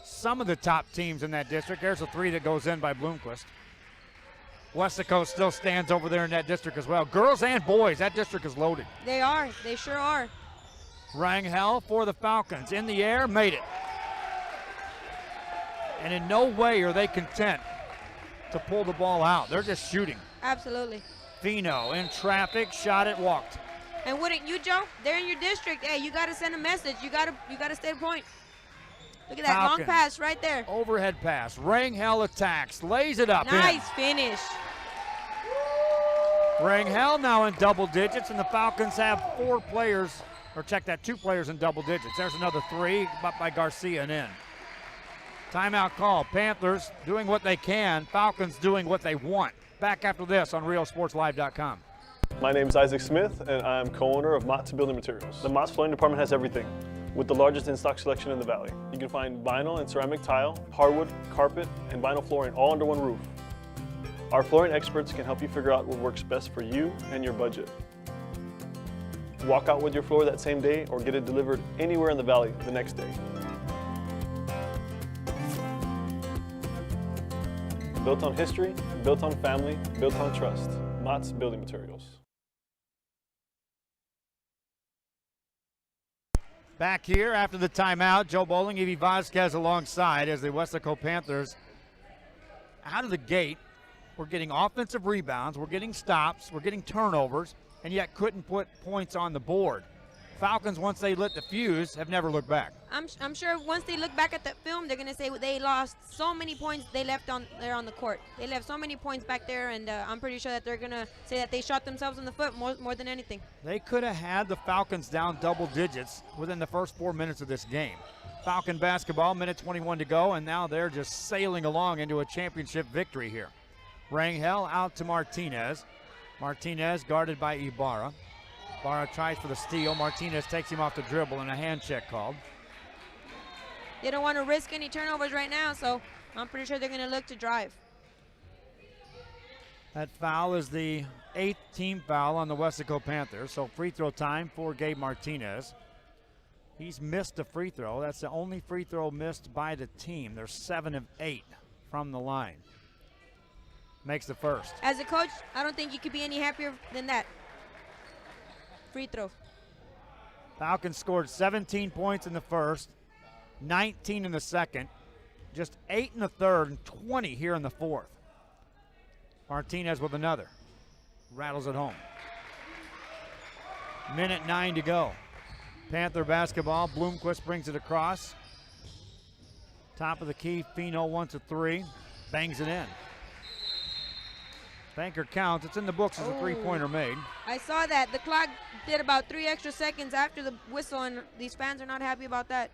Speaker 1: some of the top teams in that district. There's a three that goes in by Bloomquist. Weslaco still stands over there in that district as well. Girls and boys, that district is loaded.
Speaker 2: They are. They sure are.
Speaker 1: Rangel for the Falcons. In the air, made it. And in no way are they content to pull the ball out. They're just shooting.
Speaker 2: Absolutely.
Speaker 1: Fino in traffic, shot it, walked.
Speaker 2: And wouldn't you, Joe? They're in your district. Hey, you got to send a message. You got to stay the point. Look at that
Speaker 1: Falcons.
Speaker 2: long pass right there.
Speaker 1: Overhead pass. Rangel attacks, lays it up.
Speaker 2: Nice finish.
Speaker 1: Rangel now in double digits, and the Falcons have 4 players, or check that, 2 players in double digits. There's another 3, up by Garcia and in. Timeout call. Panthers doing what they can. Falcons doing what they want. Back after this on RealSportsLive.com.
Speaker 6: My name is Isaac Smith, and I'm co-owner of Mott's Building Materials. The Mott's Flooring Department has everything, with the largest in-stock selection in the Valley. You can find vinyl and ceramic tile, hardwood, carpet, and vinyl flooring all under one roof. Our flooring experts can help you figure out what works best for you and your budget. Walk out with your floor that same day or get it delivered anywhere in the Valley the next day. Built on history, built on family, built on trust. Mott's Building Materials.
Speaker 1: Back here after the timeout, Joe Bowling, Evie Vasquez alongside as the Weslaco Panthers out of the gate. We're getting offensive rebounds, we're getting stops, we're getting turnovers, and yet couldn't put points on the board. Falcons, once they lit the fuse, have never looked back.
Speaker 2: I'm sure once they look back at the film, they're going to say they lost so many points they left there on the court. They left so many points back there, and I'm pretty sure that they're going to say that they shot themselves in the foot more than anything.
Speaker 1: They could have had the Falcons down double digits within the first 4 minutes of this game. Falcon basketball, minute 21 to go, and now they're just sailing along into a championship victory here. Rangel out to Martinez. Martinez guarded by Ibarra. Ibarra tries for the steal. Martinez takes him off the dribble and a hand check called.
Speaker 2: They don't want to risk any turnovers right now, so I'm pretty sure they're going to look to drive.
Speaker 1: That foul is the 8th team foul on the Weslaco Panthers, so free throw time for Gabe Martinez. He's missed a free throw. That's the only free throw missed by the team. They're 7 of 8 from the line. Makes the first.
Speaker 2: As a coach, I don't think you could be any happier than that. Free throw.
Speaker 1: Falcons scored 17 points in the first, 19 in the second, just 8 in the third, and 20 here in the fourth. Martinez with another. Rattles it home. Minute 9 to go. Panther basketball. Bloomquist brings it across. Top of the key. Fino wants a 3. Bangs it in. Banker counts. It's in the books as a 3-pointer made.
Speaker 2: I saw that. The clock did about 3 extra seconds after the whistle, and these fans are not happy about that.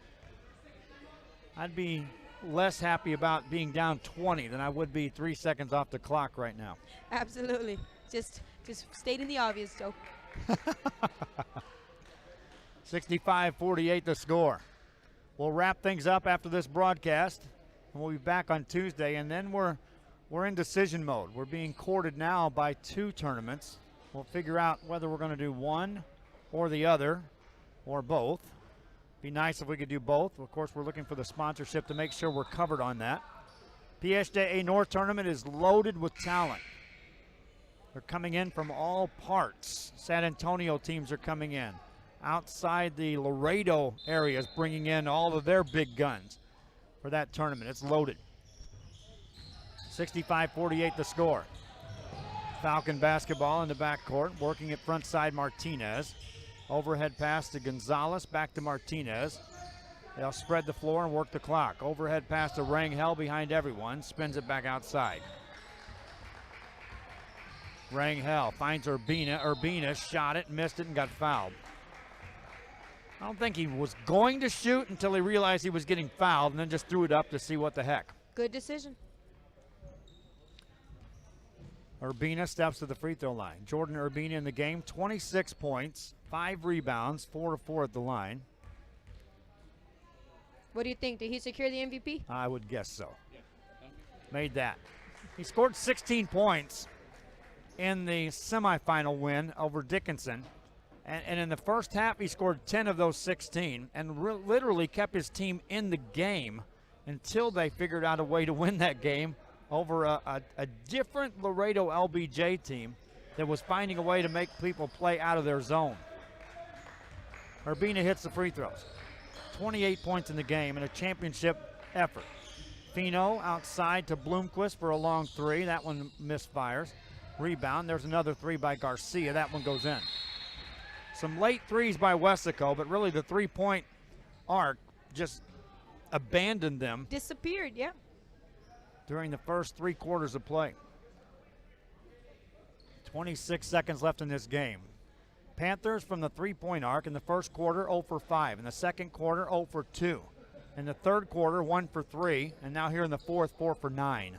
Speaker 1: I'd be less happy about being down 20 than I would be 3 seconds off the clock right now.
Speaker 2: Absolutely. Just stating the obvious, Joe.
Speaker 1: 65-48 the score. We'll wrap things up after this broadcast, and we'll be back on Tuesday, and then we're in decision mode. We're being courted now by 2 tournaments. We'll figure out whether we're going to do one or the other or both. Be nice if we could do both. Of course, we're looking for the sponsorship to make sure we're covered on that. PSJA North Tournament is loaded with talent. They're coming in from all parts. San Antonio teams are coming in. outside the Laredo areas, bringing in all of their big guns for that tournament. It's loaded. 65-48 the score. Falcon basketball in the backcourt, working it front side Martinez. Overhead pass to Gonzalez, back to Martinez. They'll spread the floor and work the clock. Overhead pass to Rangel behind everyone, spins it back outside. Rangel finds Urbina. Urbina shot it, missed it, and got fouled. I don't think he was going to shoot until he realized he was getting fouled and then just threw it up to see what the heck.
Speaker 2: Good decision.
Speaker 1: Urbina steps to the free throw line. Jordan Urbina in the game, 26 points, 5 rebounds, 4 of 4 at the line.
Speaker 2: What do you think? Did he secure the MVP?
Speaker 1: I would guess so. Made that. He scored 16 points in the semifinal win over Dickinson. And in the first half, he scored 10 of those 16 and literally kept his team in the game until they figured out a way to win that game over a different Laredo LBJ team that was finding a way to make people play out of their zone. Urbina hits the free throws. 28 points in the game in a championship effort. Fino outside to Bloomquist for a long three. That one misfires. Rebound. There's another three by Garcia. That one goes in. Some late threes by Weslaco, but really the three-point arc just abandoned them.
Speaker 2: Disappeared, yeah.
Speaker 1: During the first 3 quarters of play. 26 seconds left in this game. Panthers from the three-point arc in the first quarter 0 for 5. In the second quarter 0 for 2. In the third quarter 1 for 3. And now here in the fourth 4 for 9.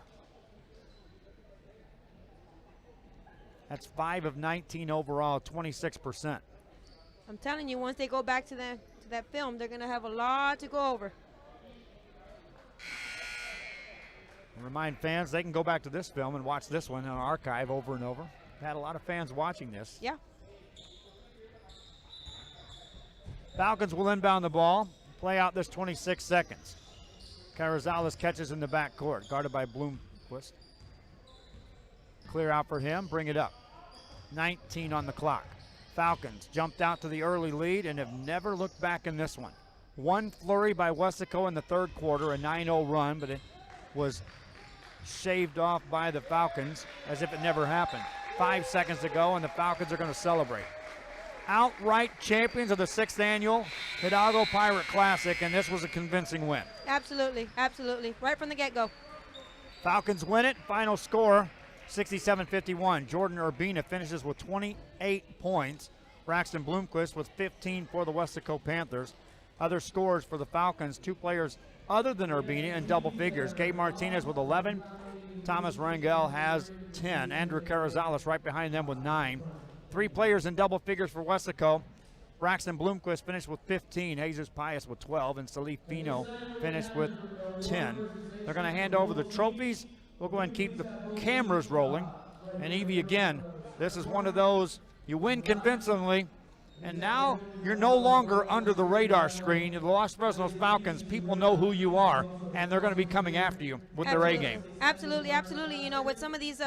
Speaker 1: That's 5 of 19 overall, 26%.
Speaker 2: I'm telling you, once they go back to that film, they're going to have a lot to go over.
Speaker 1: Remind fans they can go back to this film and watch this one on archive over and over. Had a lot of fans watching this.
Speaker 2: Yeah.
Speaker 1: Falcons will inbound the ball, play out this 26 seconds. Carrizales catches in the backcourt, guarded by Bloomquist. Clear out for him, bring it up. 19 on the clock. Falcons jumped out to the early lead and have never looked back in this one. One flurry by Weslaco in the third quarter, a 9-0 run, but it was shaved off by the Falcons as if it never happened. 5 seconds to go, and the Falcons are going to celebrate. Outright champions of the 6th annual Hidalgo Pirate Classic, and this was a convincing win.
Speaker 2: Absolutely, absolutely. Right from the get-go.
Speaker 1: Falcons win it. Final score, 67-51. Jordan Urbina finishes with 28 points. Braxton Bloomquist with 15 for the Weslaco Panthers. Other scores for the Falcons, 2 players other than Urbina in double figures. Gabe Martinez with 11. Thomas Rangel has 10. Andrew Carrizales right behind them with 9. 3 players in double figures for Weslaco. Braxton Bloomquist finished with 15. Jesus Pius with 12. And Salif Fino finished with 10. They're going to hand over the trophies. We'll go ahead and keep the cameras rolling. And Evie, again, this is one of those, you win convincingly, and now you're no longer under the radar screen. The Los Fresnos Falcons, people know who you are, and they're going to be coming after you with their A game.
Speaker 2: Absolutely, absolutely. You know, with some of these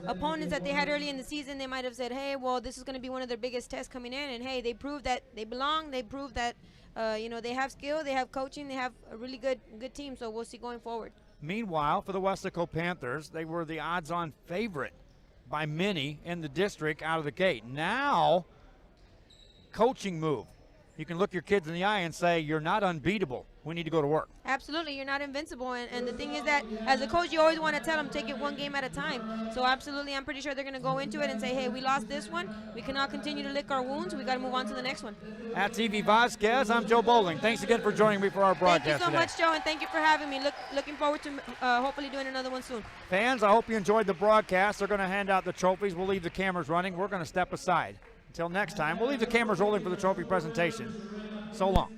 Speaker 2: opponents that they had early in the season, they might have said, hey, well, this is going to be one of their biggest tests coming in, and hey, they proved that they belong. They proved that, they have skill, they have coaching, they have a really good team, so we'll see going forward.
Speaker 1: Meanwhile, for the Weslaco Panthers, they were the odds-on favorite by many in the district out of the gate. Now, coaching move. You can look your kids in the eye and say, you're not unbeatable. We need to go to work.
Speaker 2: Absolutely. You're not invincible. And the thing is that as a coach, you always want to tell them, take it one game at a time. So absolutely, I'm pretty sure they're going to go into it and say, hey, we lost this one. We cannot continue to lick our wounds. We got to move on to the next one.
Speaker 1: That's Evie Vasquez. I'm Joe Bowling. Thanks again for joining me for our broadcast today.
Speaker 2: Thank you so much, Joe, and thank you for having me. Looking forward to hopefully doing another one soon.
Speaker 1: Fans, I hope you enjoyed the broadcast. They're going to hand out the trophies. We'll leave the cameras running. We're going to step aside. Until next time, we'll leave the cameras rolling for the trophy presentation. So long.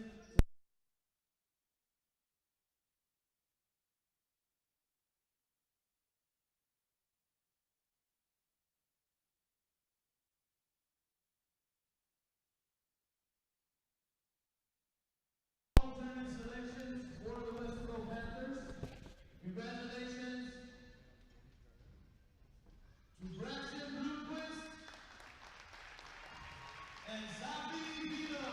Speaker 10: Congratulations to Braxton Bloomquist and Zabi Vito.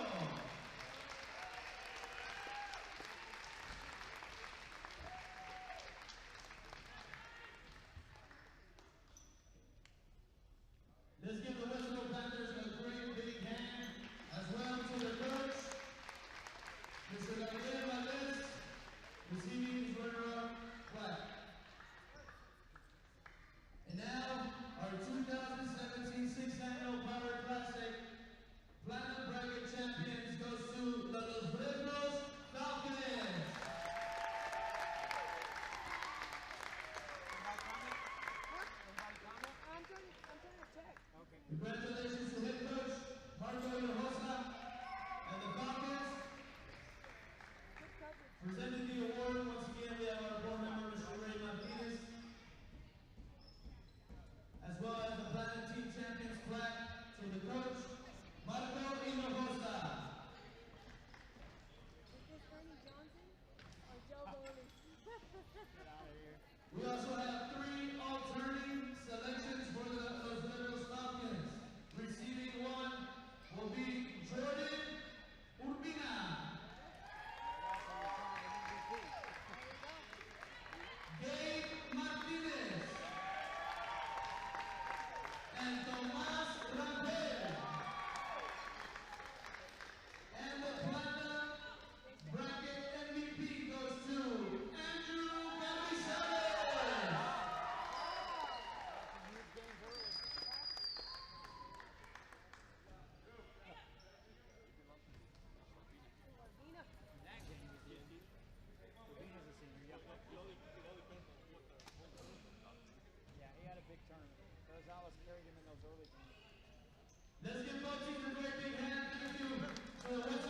Speaker 10: We also have 3 alternating selections for the Fresnos Falcons. Receiving one will be Jordan Urbina. Gabe Martinez. And Tomas Rampel. And the platinum bracket MVP goes to Andrew Gabriel.
Speaker 1: Yeah, he had a big tournament. Rosales carried him in those early games.
Speaker 10: Let's give both teams a great big hand. Thank you for the